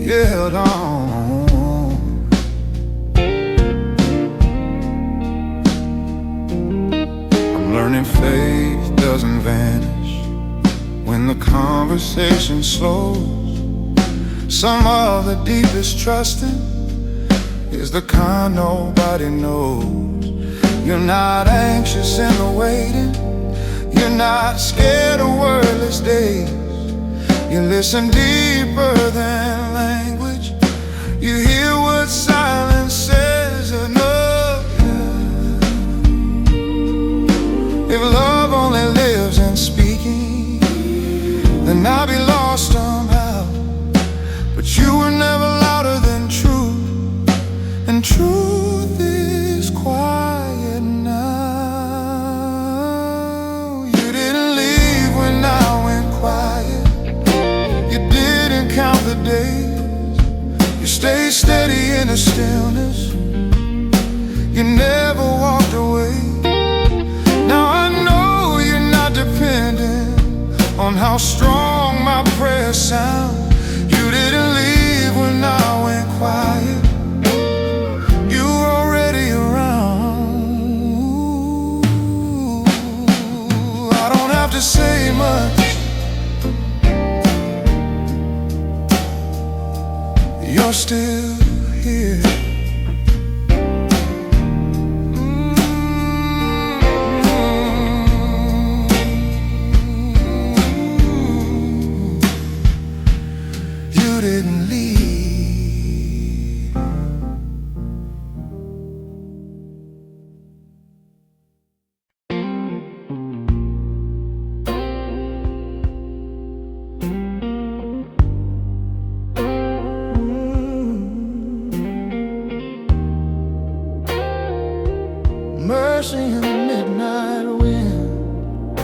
You held on. I'm learning faith doesn't vanish when the conversation slows. Some of the deepest trusting is the kind nobody knows. You're not anxious in the waiting. You're not scared of wordless days. You listen deeper than language. You hear what silence says enough. If love only lives in speaking, then I'll be lost somehow. But you were never louder than truth, and truth is quiet now. You didn't leave when I went quiet. You didn't count the days. You stayed steady in the stillness. You never walked away. Now I know you're not dependent on how strong my prayers sound. You didn't leave when I went quiet. You were already around. I don't have to say much. You're still here. You didn't leave. Mercy in the midnight wind,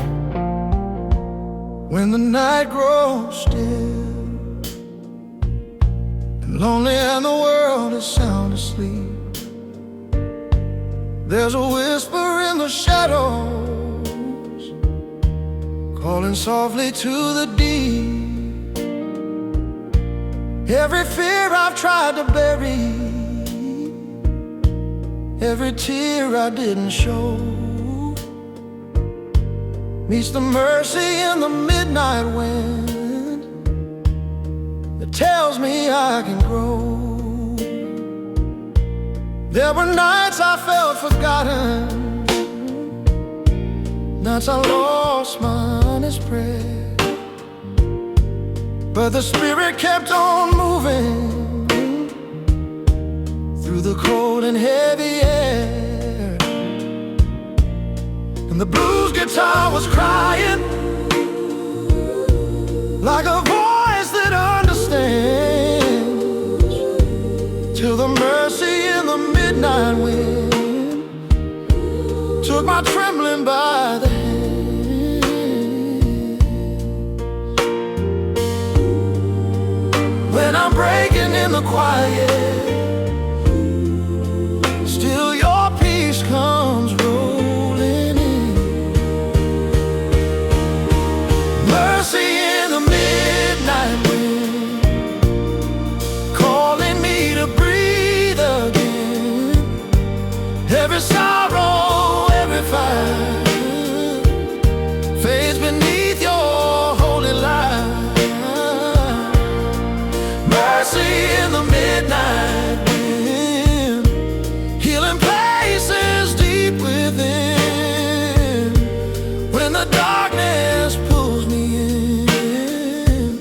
when the night grows still and lonely and the world is sound asleep. There's a whisper in the shadows, calling softly to the deep. Every fear I've tried to bury, every tear I didn't show, meets the mercy in the midnight wind that tells me I can grow. There were nights I felt forgotten, nights I lost my honest prayer, but the Spirit kept on moving through the cold and heavy air. And the blues guitar was crying, like a voice that understands, till the mercy in the midnight wind took my trembling by the hand. When I'm breaking in the quiet, still your peace comes rolling in. Mercy in the midnight wind, calling me to breathe again. Every sorrow, every fire fades beneath your holy light. Mercy in the midnight wind, healing places deep within. When the darkness pulls me in,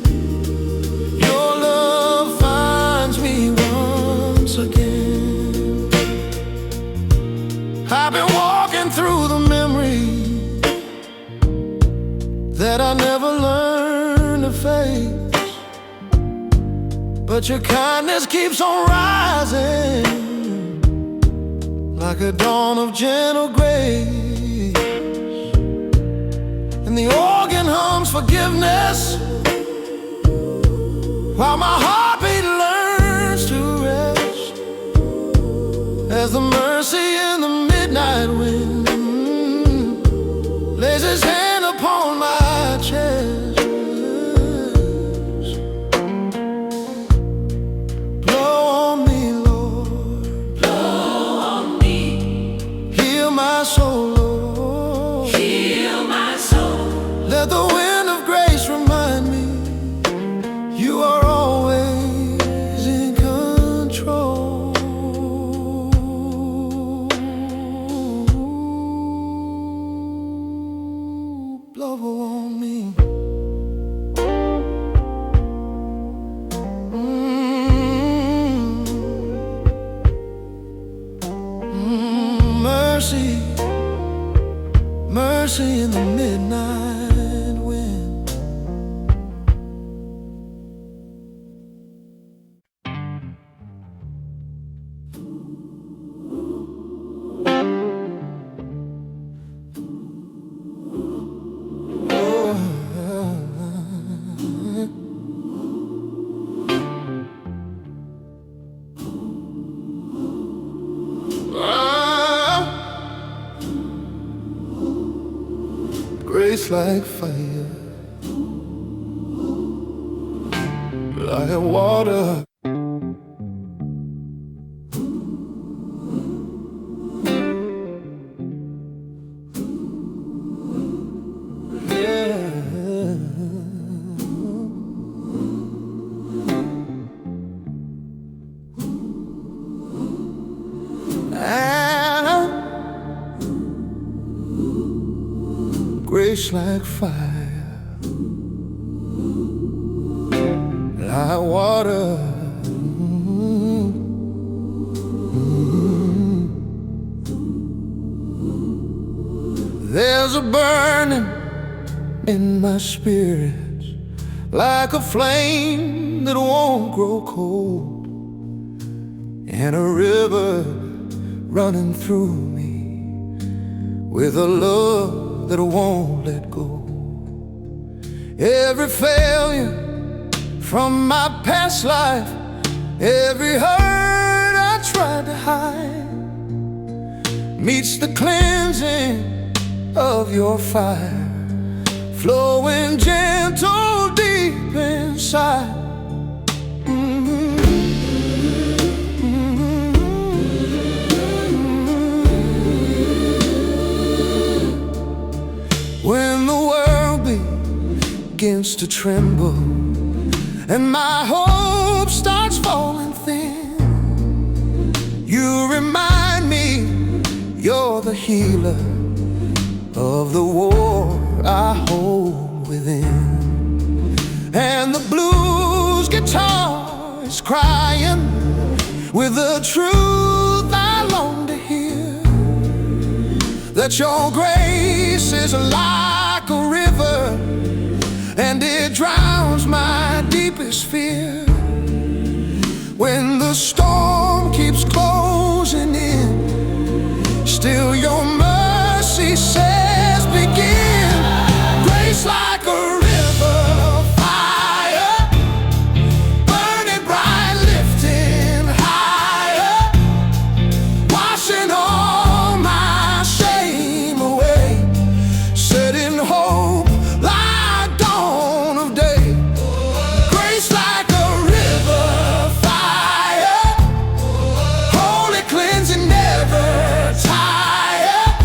your love finds me once again. I've been walking through the memories that I never learned to face, but your kindness keeps on rising like a dawn of gentle grace. And the organ hums forgiveness while my heartbeat learns to rest, as the mercy in the midnight wind lays his hand upon my chest. Blow on me, Lord, Blow on me, heal my soul, Lord. heal my soul. Let the wind of grace remind me you are always in control. Blow on me. Mercy, mercy in the midnight wind. Grace like fire, like water. Grace like fire, like water. There's a burning in my spirit, like a flame that won't grow cold, and a river running through me with a love that won't let go. Every failure from my past life, every hurt I tried to hide, meets the cleansing of your fire, flowing gentle deep inside. When the world begins to tremble and my hope starts falling thin, you remind me you're the healer of the war I hold within. And the blues guitar is crying with the truth I long to hear, that your grace is like a river and it drowns my deepest fear. When the storm keeps closing in, still your mercy says begin. Grace like a river of fire, burning bright, lifting higher, washing all my shame away, setting hope like dawn of day. Grace like a river of fire, holy, cleansing, never tired,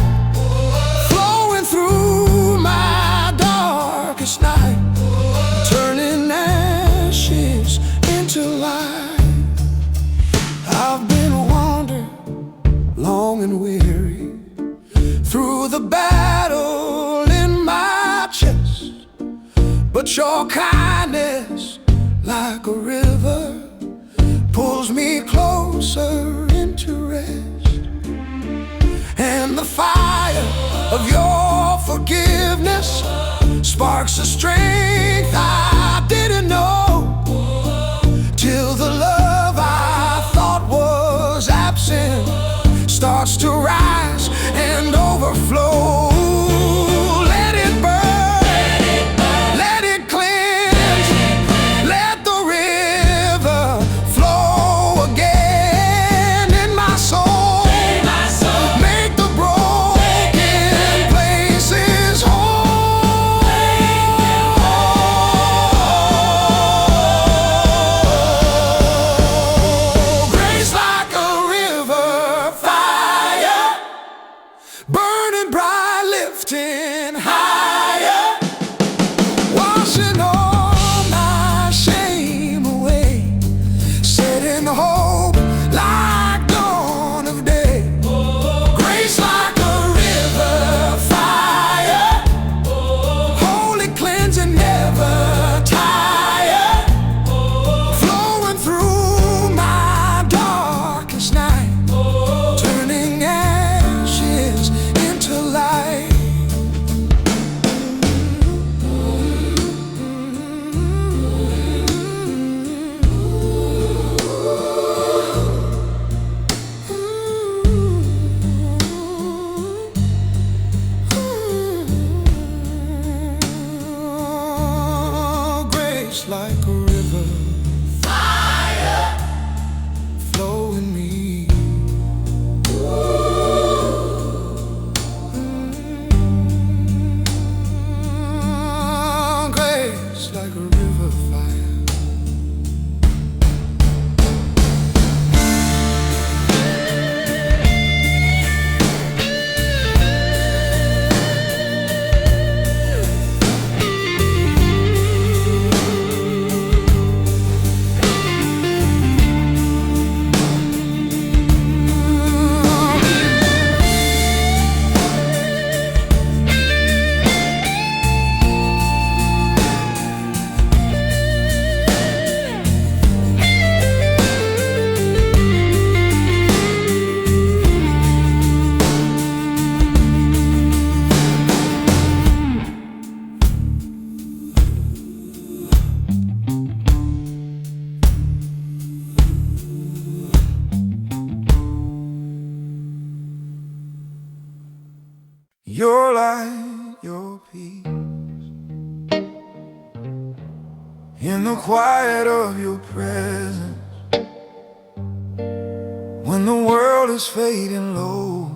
flowing through my darkest night, turning ashes into light. I've been wandering long and weary through the battle in my chest, but your kindness like a river pulls me closer into rest. And the fire of your forgiveness sparks the strength I didn't know, till the love I thought was absent starts to rise and overflow. Let it burn, let it cleanse, let the river flow again in my soul. Make the broken places whole. Grace like a river fire, burning bright, lifting higher, washing all my shame away, setting hope like dawn of day. Grace like a river fire, holy, cleansing, never tired, flowing through my darkest night, turning ashes into light. Grace like a river, fire, flow in me. Grace like a river fire. Your light, your peace, in the quiet of your presence, when the world is fading low,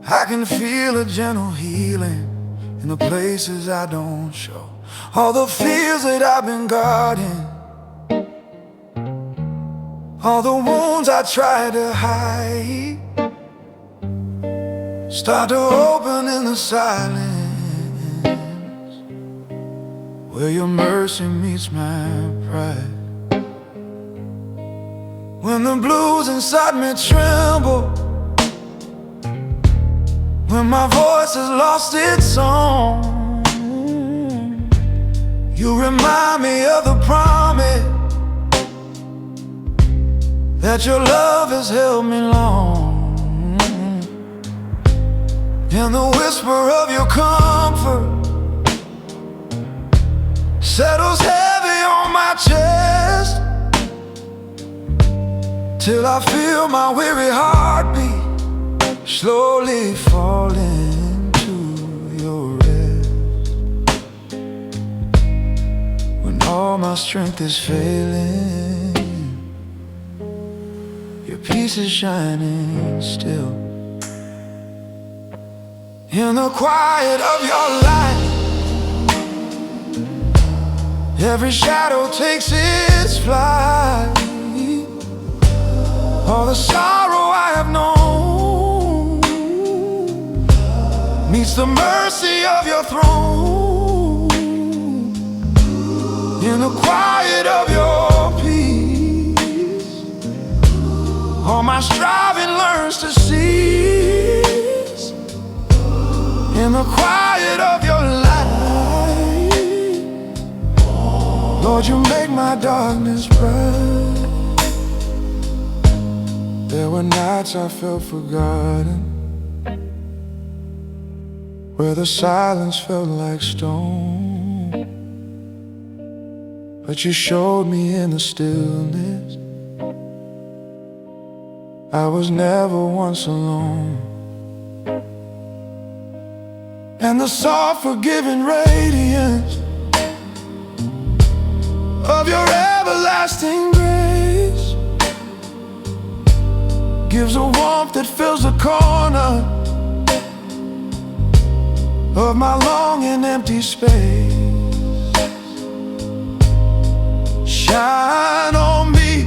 I can feel a gentle healing in the places I don't show. All the fears that I've been guarding, all the wounds I tried to hide, start to open in the silence, where your mercy meets my pride. When the blues inside me tremble, when my voice has lost its song, you remind me of the promise that your love has held me long. And the whisper of your comfort settles heavy on my chest, till I feel my weary heartbeat slowly falling to your rest. When all my strength is failing, your peace is shining still. In the quiet of your light, every shadow takes its flight. All the sorrow I have known meets the mercy of your throne. In the quiet of your peace, all my striving learns to cease. In the quiet of your light, Lord, you make my darkness bright. There were nights I felt forgotten, where the silence felt like stone. But you showed me in the stillness I was never once alone. And the soft forgiving radiance of your everlasting grace gives a warmth that fills the corner of my long and empty space. Shine on me,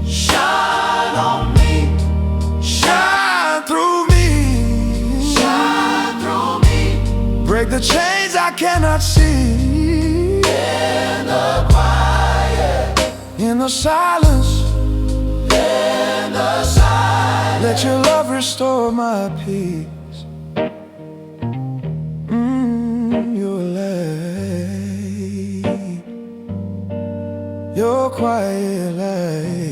shine on me, shine through me, shine through me. Break the chains I cannot see. In the quiet, in the silence, in the silence, let your love restore my peace. Your light, your quiet light.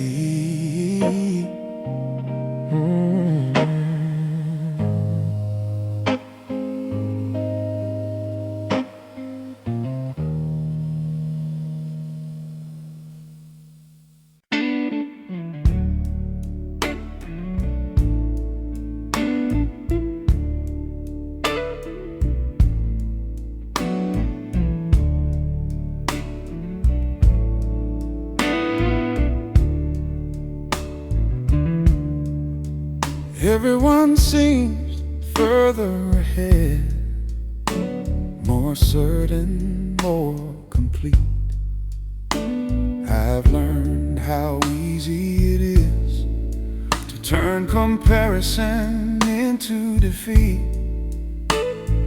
Everyone seems further ahead, more certain, more complete. I've learned how easy it is to turn comparison into defeat.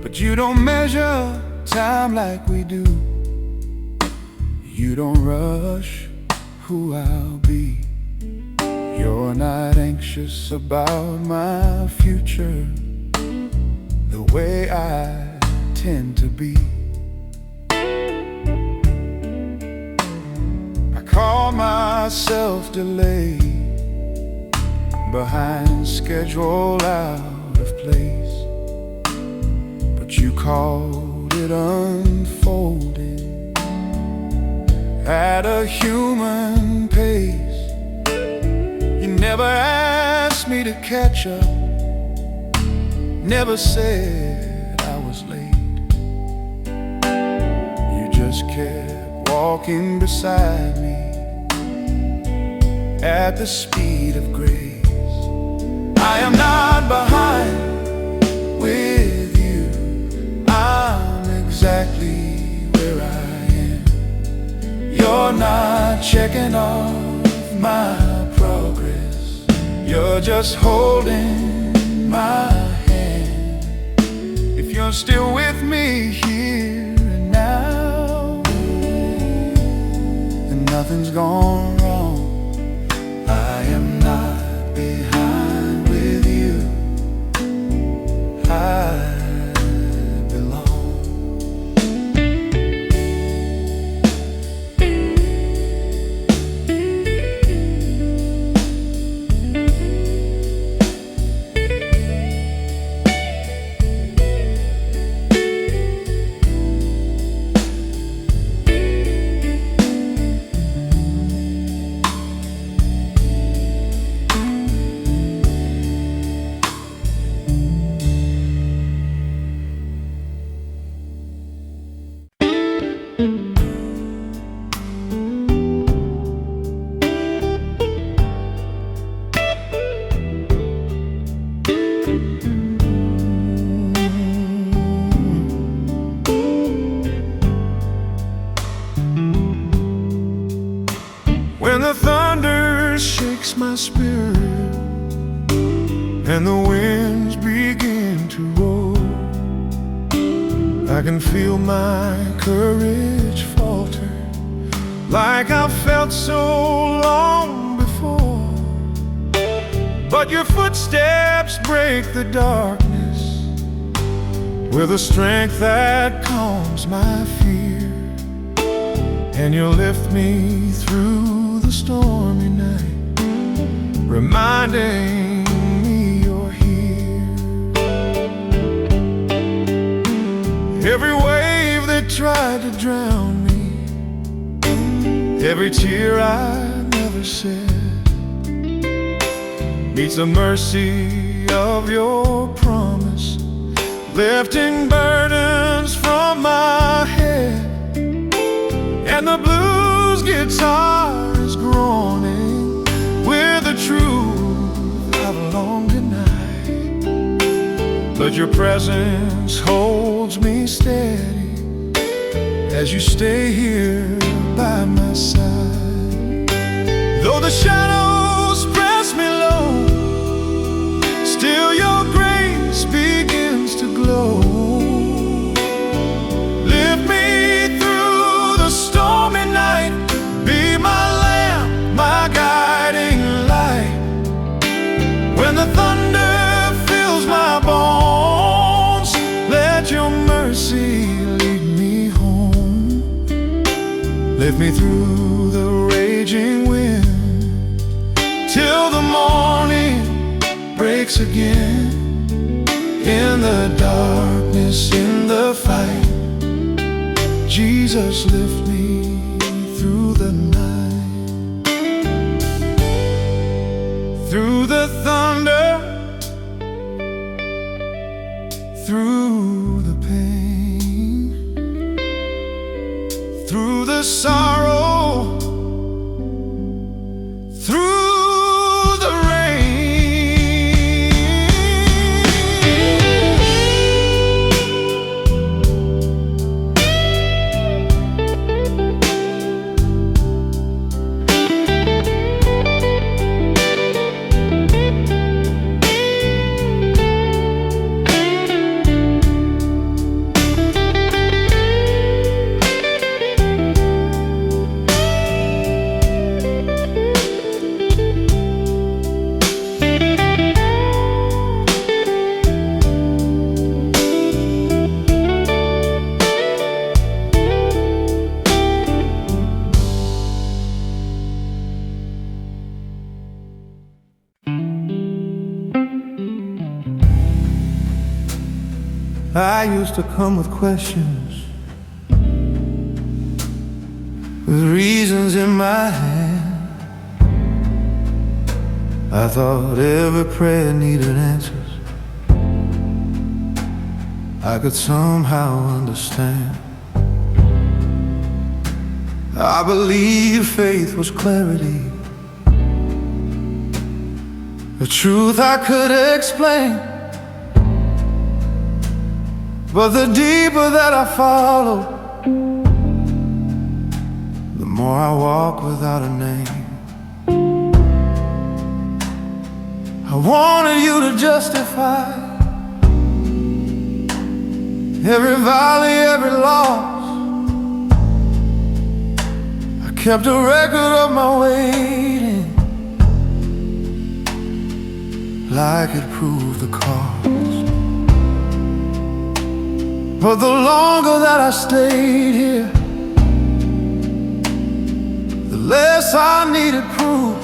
But you don't measure time like we do. You don't rush who I'll be. You're not anxious about my future the way I tend to be. I call myself delayed, behind schedule, out of place. But you called it unfolding at a human pace. You never asked me to catch up, never said I was late. You just kept walking beside me at the speed of grace. I am not behind with you, I'm exactly where I am. You're not checking off my progress, you're just holding my hand. If you're still with me here and now, then nothing's gone wrong. I am not behind with you, I my spirit, and the winds begin to roll. I can feel my courage falter, like I've felt so long before. But your footsteps break the darkness with a strength that calms my fear, and you lift me through the stormy night, reminding me you're here. Every wave that tried to drown me, every tear I never shed, meets the mercy of your promise, lifting burdens from my head. And the blues guitar is groaning with the truth I've long denied. But your presence holds me steady as you stay here by my side. Though the shadows press me low, still your grace begins to glow. Lift me through the stormy night, be my lamp, my guiding light. When the thunder fills my bones, let your mercy lead me home. Lift me through the raging wind, till the morning breaks again. In the darkness, in the fight, Jesus, lift me through the night. Through the thunder, through the pain, through the sorrow, through the I used to come with questions, with reasons in my hand. I thought every prayer needed answers I could somehow understand. I believed faith was clarity, the truth I could explain. But the deeper that I follow, the more I walk without a name. I wanted you to justify every valley, every loss. I kept a record of my waiting, like it proved the cost. But the longer that I stayed here, the less I needed proof.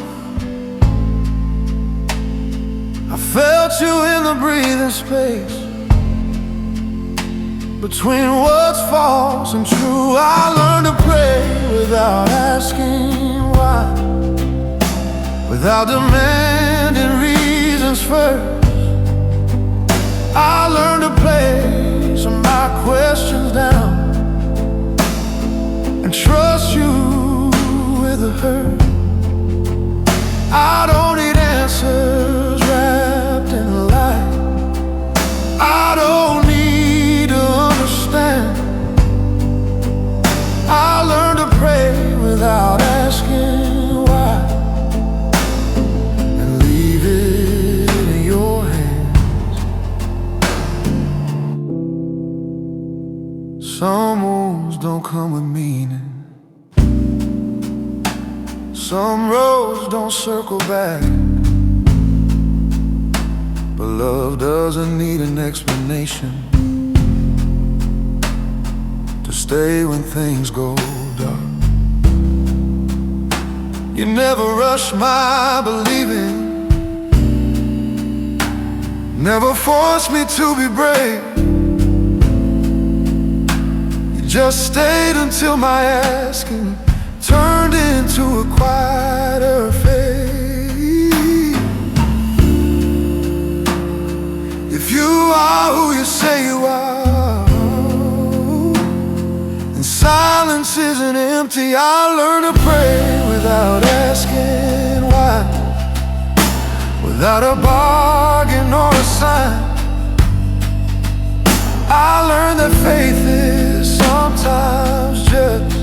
I felt you in the breathing space between what's false and true. I learned to pray without asking why, without demanding reasons first. I learned to place my questions down and trust you with the hurt. I don't need answers wrapped in light. I don't need to understand. I learned to pray without asking why, Some wounds don't come with meaning. Some roads don't circle back. But love doesn't need an explanation to stay when things go dark. You never rush my believing, never force me to be brave. You just stayed until my asking turned into a quieter faith. If you are who you say you are, and silence isn't empty, I'll learn to pray without asking why, without a bargain or a sign. I learned that faith is sometimes just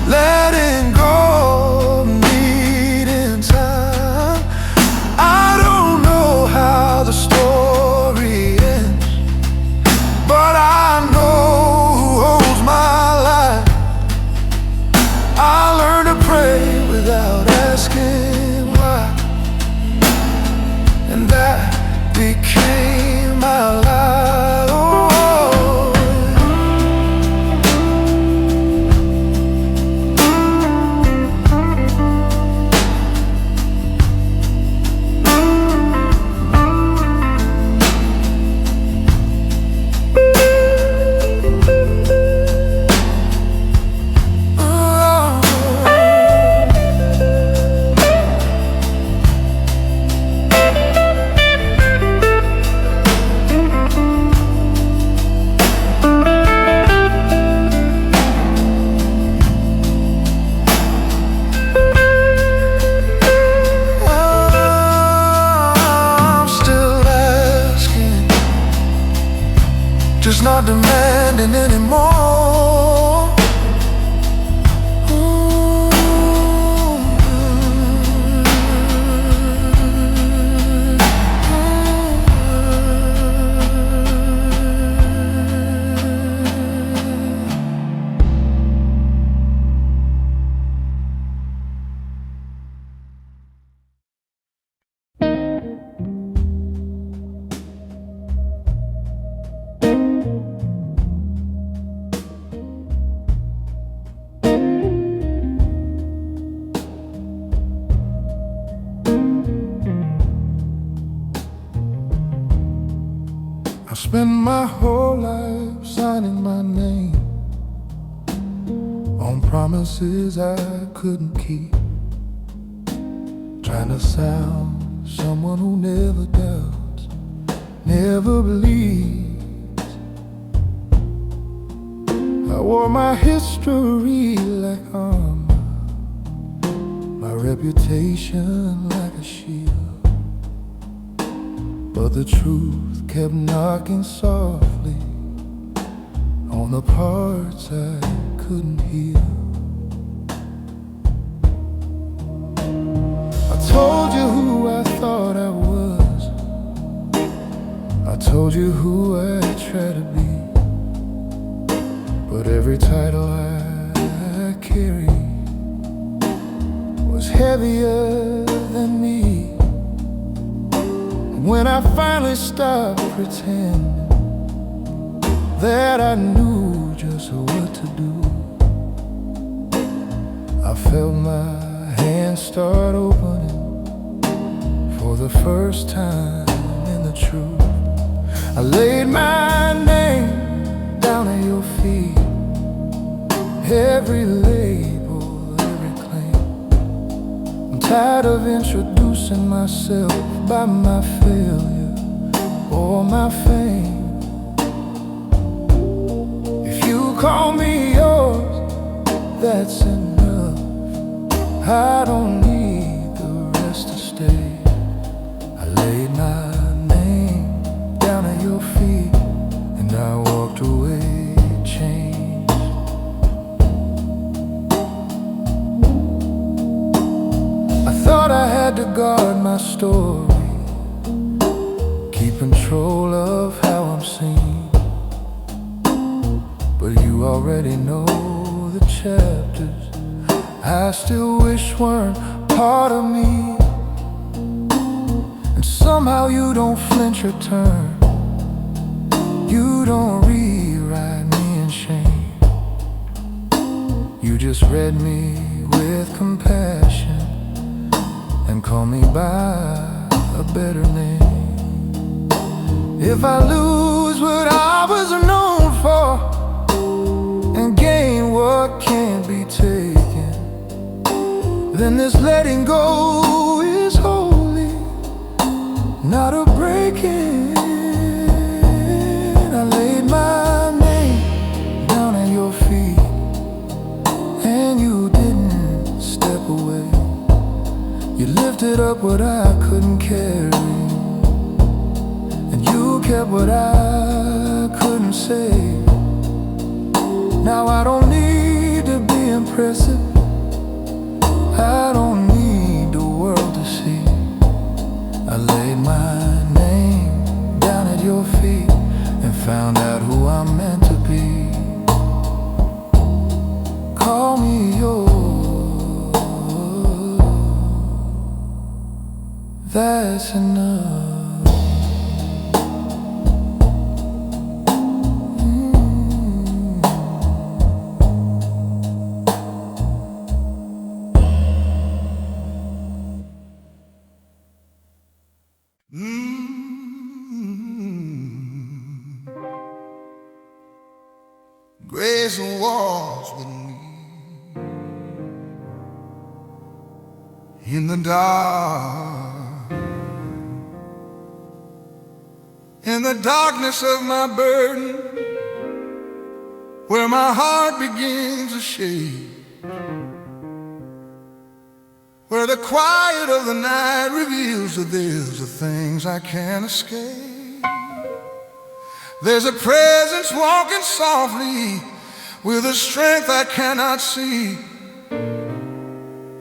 letting go, needing time. I don't know how the story ends, but I know who holds my life. I learned to pray without asking why, and that became my life. Just not demanding anymore. I spent my whole life signing my name on promises I couldn't keep, trying to sound someone who never doubts, never believes. I wore my history like armor, my reputation like a shield, but the truth kept knocking softly on the parts I couldn't heal. I told you who I thought I was, I told you who I tried to be, but every title I carried was heavier than me. When I finally stopped pretending that I knew just what to do, I felt my hands start opening for the first time in the truth. I laid my name down at your feet, every label, every claim. I'm tired of introducing myself by my failure or my fame. If you call me yours, that's enough. I don't need the rest to stay. I laid my name down at your feet and I walked away changed. I thought I had to guard my story, keep control of how I'm seen, but still wish weren't part of me. And somehow you don't flinch or turn. You don't rewrite me in shame. You just read me with compassion and call me by a better name. If I lose what I was known for and gain what can't be taken, then this letting go is holy, not a breaking. I laid my name down at your feet, and you didn't step away. You lifted up what I couldn't carry, and you kept what I couldn't say. Now I don't need to be impressive. I don't need the world to see. I laid my name down at your feet and found out who I'm meant to be. Call me yours. That's enough. Grace walks with me in the dark, in the darkness of my burden, where my heart begins to shake, where the quiet of the night reveals that there's the things I can't escape. There's a presence walking softly with a strength I cannot see.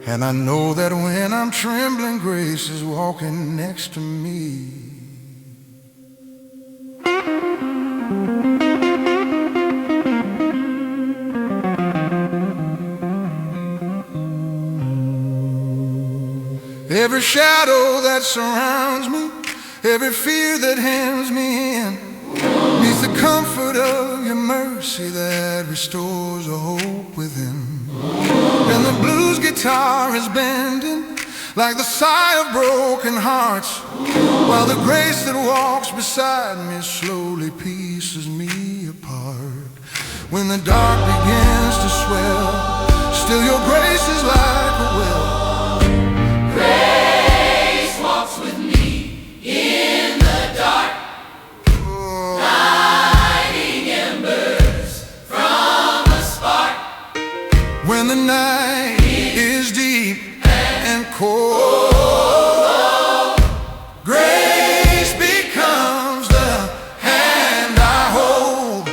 And I know that when I'm trembling, grace is walking next to me. Every shadow that surrounds me, every fear that hems me in, needs the comfort of your mercy that restores a hope within. And the blues guitar is bending like the sigh of broken hearts, while the grace that walks beside me slowly pieces me apart. When the dark begins to swell, still your grace is like a well. Grace walks with me in the dark, lighting embers from a spark. When the night is deep and cold, grace becomes the hand I hold.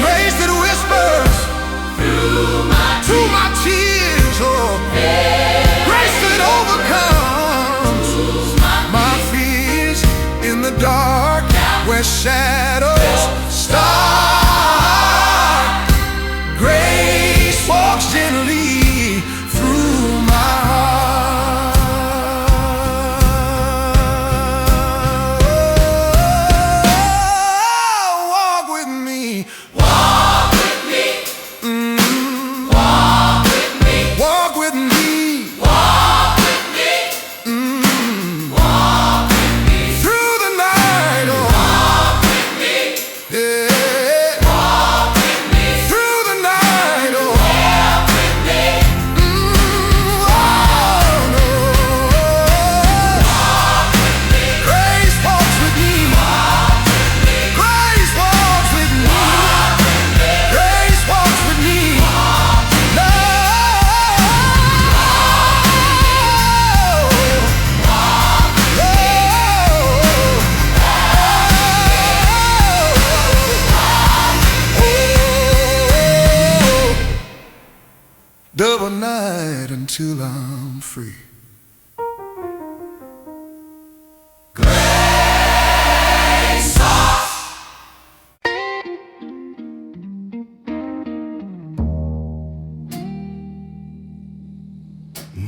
Grace that whispers Through my to my tears, oh, grace that overcomes my fears in the dark where shadows start. Grace walks gently through my heart. Walk with me. walk with me, walk with me, Walk with me. walk with me, walk with me, Through the night, oh, walk with me, yeah. walk with me, Through the night, oh, walk with me, oh, no. Grace walks with me. Grace walks with me. Grace walks with me. Double night until I'm free.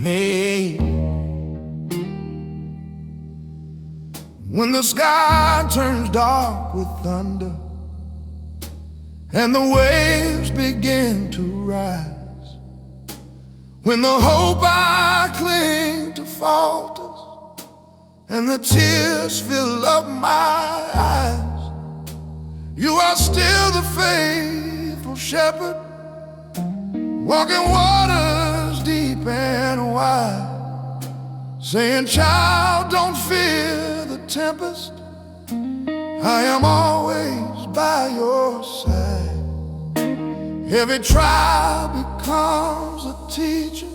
made. When the sky turns dark with thunder and the waves begin to rise, when the hope I cling to falters and the tears fill up my eyes, you are still the faithful shepherd, walking waters deep and wide, saying, child, don't fear the tempest, I am always by your side. Every trial becomes a teacher,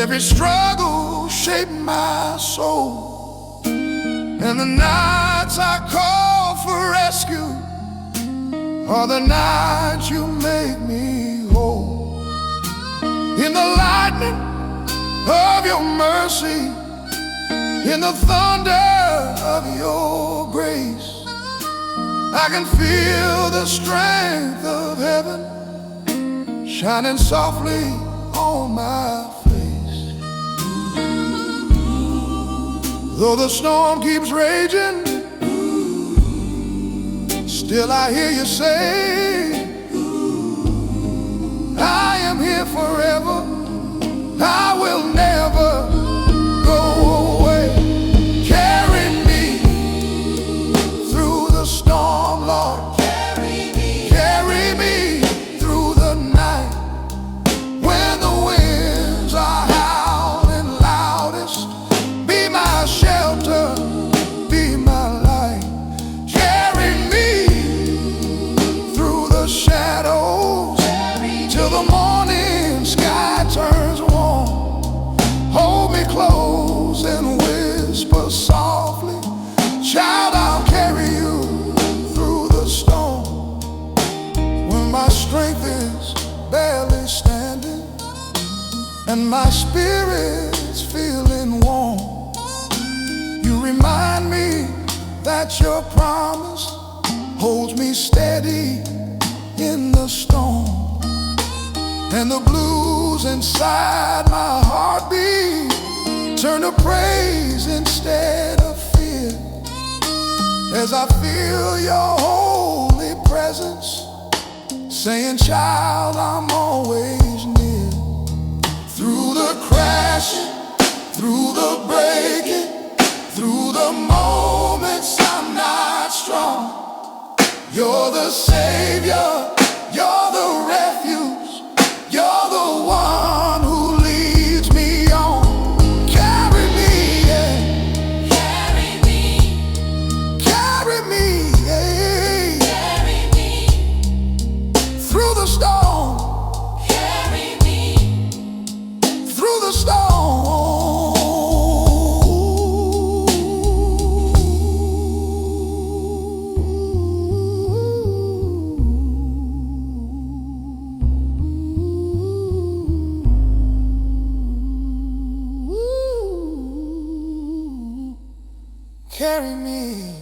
every struggle shaped my soul, and the nights I call for rescue are the nights you make me whole. In the lightning of your mercy, in the thunder of your grace, I can feel the strength of heaven shining softly on my face. Though the storm keeps raging, still I hear you say, I am here forever, I will never go away. Carry me through the storm, Lord. Carry me through the night, when the winds are howling loudest. Be my shelter, be my light. Carry me through the shadows till the morning sky turns warm. Hold me close and whisper softly, child, I'll carry you through the storm. When my strength is barely standing and my spirit's feeling warm, you remind me that your promise holds me steady in the storm. And the blues inside my heartbeat turn to praise instead of fear, as I feel your holy presence saying, child, I'm always near. Through the crashing, through the breaking, through the moments I'm not strong, you're the Savior, you're the refuge, you're the one who leads me on. Carry me, yeah. Carry me, Carry me, yeah. carry me, Through the storm, carry me, through the storm. Carry me,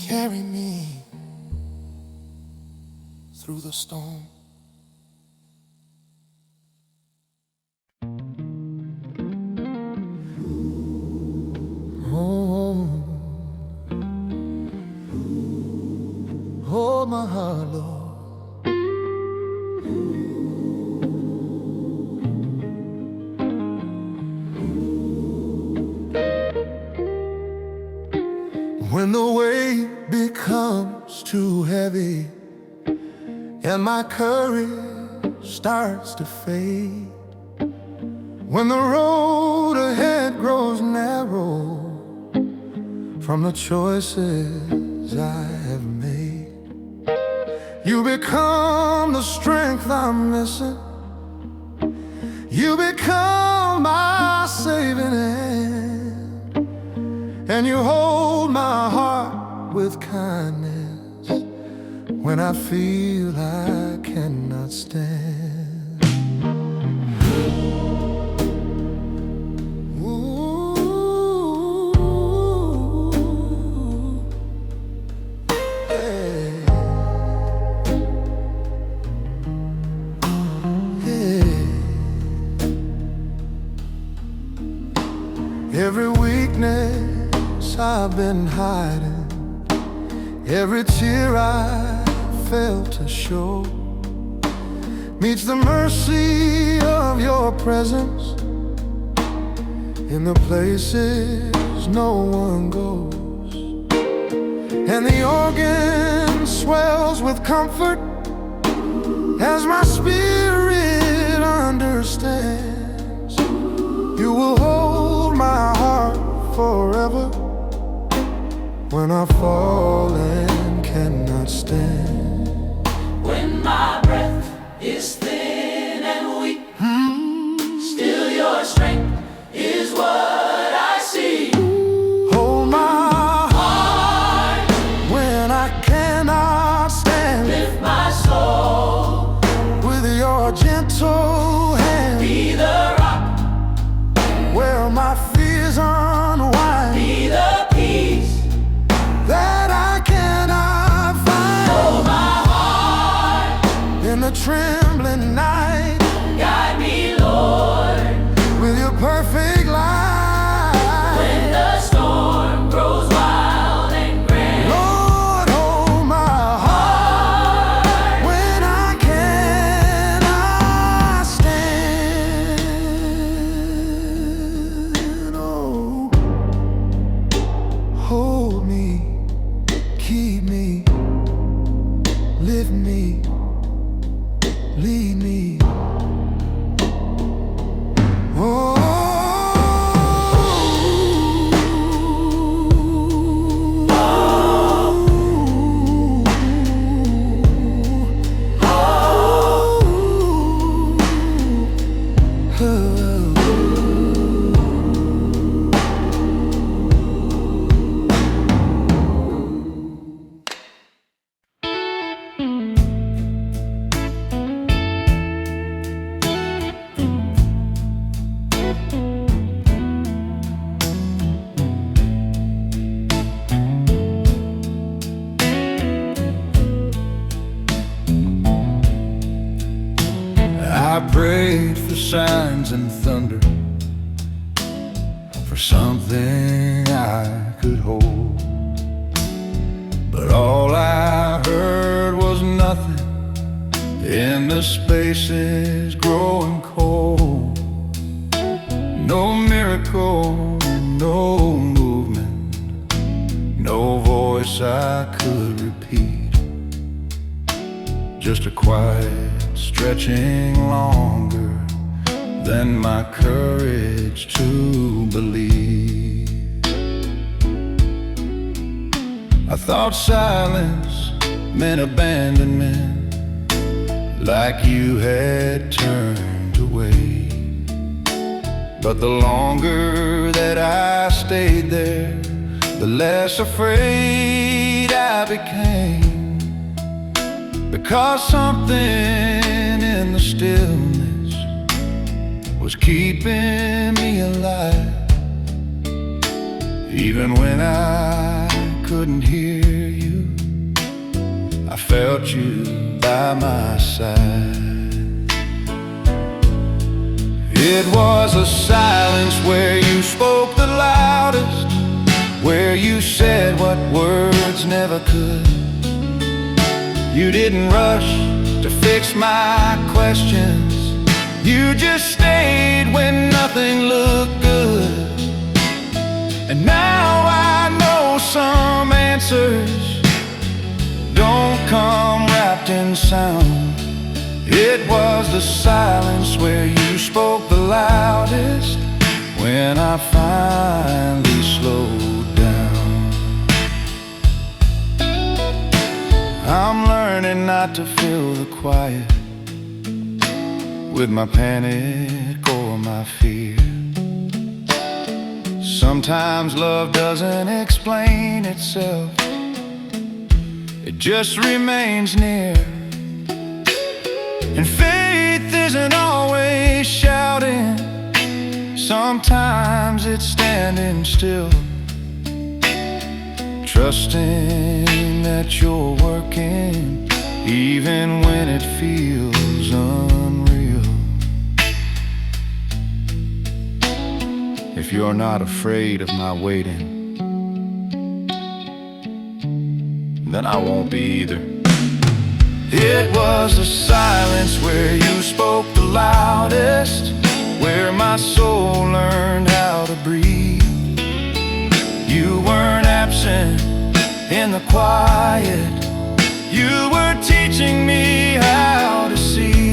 carry me through the storm. Hold my heart, Lord. When the weight becomes too heavy and my courage starts to fade, when the road ahead grows narrow from the choices I have made, you become the strength I'm missing. You become my saving hand, and you hold my heart with kindness when I feel I cannot stand. every weakness I've been hiding, every tear I failed to show, meets the mercy of your presence in the places no one goes. And the organ swells with comfort as my spirit understands. You will hold my heart forever when I fall and cannot stand. When my breath is thin and weak, still your strength is what I see. Hold my Heart, when I cannot stand. lift my soul, With your gentle hand, be the rock, where my fears unwind, be the peace. that I cannot find. Hold my heart, In the trembling night, guide me, Lord. with your perfect light. When the storm grows wild and grand, Lord, hold my heart when I cannot stand. Oh, hold me, keep me, lift me, lead me. Oh, I prayed for signs and thunder, for something I could hold, but all I heard was nothing in the spaces growing cold. No miracle, no movement, no voice I could repeat, just a quiet stretching longer than my courage to believe. I thought silence meant abandonment, like you had turned away. But the longer that I stayed there, the less afraid I became. Because something in the stillness was keeping me alive. Even when I couldn't hear you, I felt you by my side. It was a silence where you spoke the loudest, where you said what words never could. You didn't rush to fix my questions, you just stayed when nothing looked good. And now I know some answers don't come wrapped in sound. It was the silence where you spoke the loudest, when I finally slowed down. I'm learning not to fill the quiet with my panic or my fear. Sometimes love doesn't explain itself, it just remains near. And faith isn't always shouting, sometimes it's standing still, trusting that you're working even when it feels unreal. If you're not afraid of my waiting, then I won't be either. It was the silence where you spoke the loudest, where my soul learned how to breathe. You weren't absent in the quiet, you were teaching me how to see.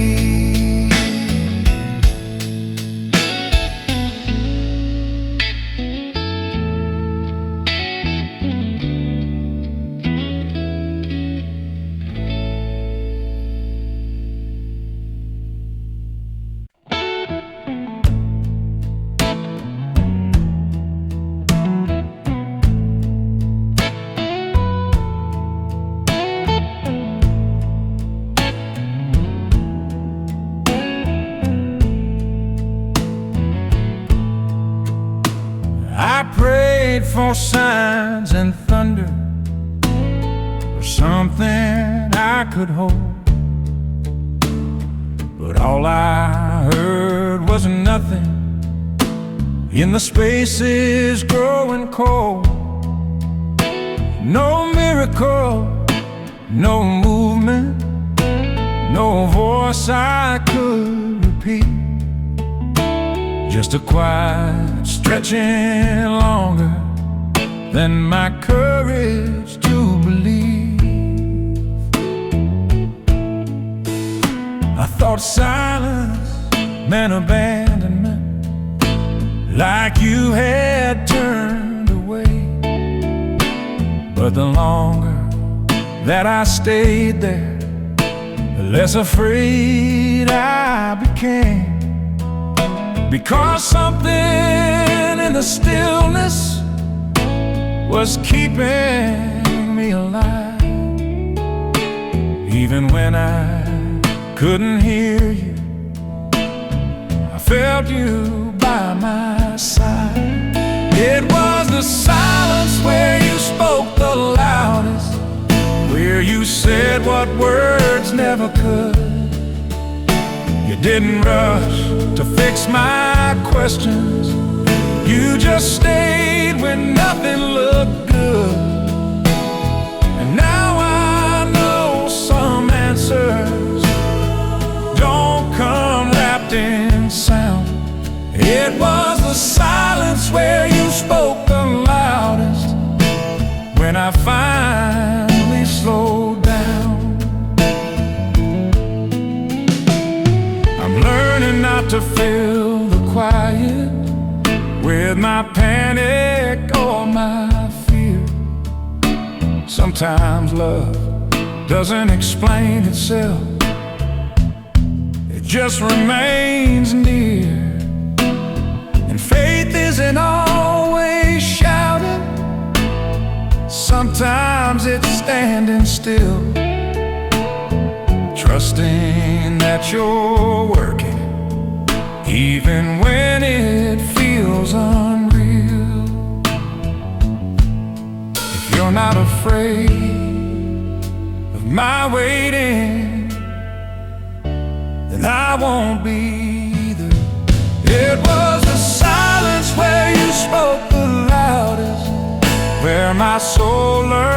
I prayed for signs and thunder, for something I could hold, but all I heard was nothing in the spaces growing cold. No miracle, no movement, no voice I could repeat, just a quiet stretching longer than my courage to believe. I thought silence meant abandonment, like you had turned away. But the longer that I stayed there, the less afraid I became. Because something in the stillness was keeping me alive. Even when I couldn't hear you, I felt you by my side. It was the silence where you spoke the loudest, where you said what words never could. You didn't rush to fix my questions, you just stayed when nothing looked good. And now I know some answers don't come wrapped in sound. It was the silence where you spoke the loudest, when I finally slowed down. I'm learning not to fill the quiet with my panic or my fear. Sometimes love doesn't explain itself, it just remains near. And faith isn't always shouting, sometimes it's standing still, trusting that you're working, even when it feels unreal. If you're not afraid of my waiting, then I won't be either. It was the silence where you spoke the loudest, where my soul learned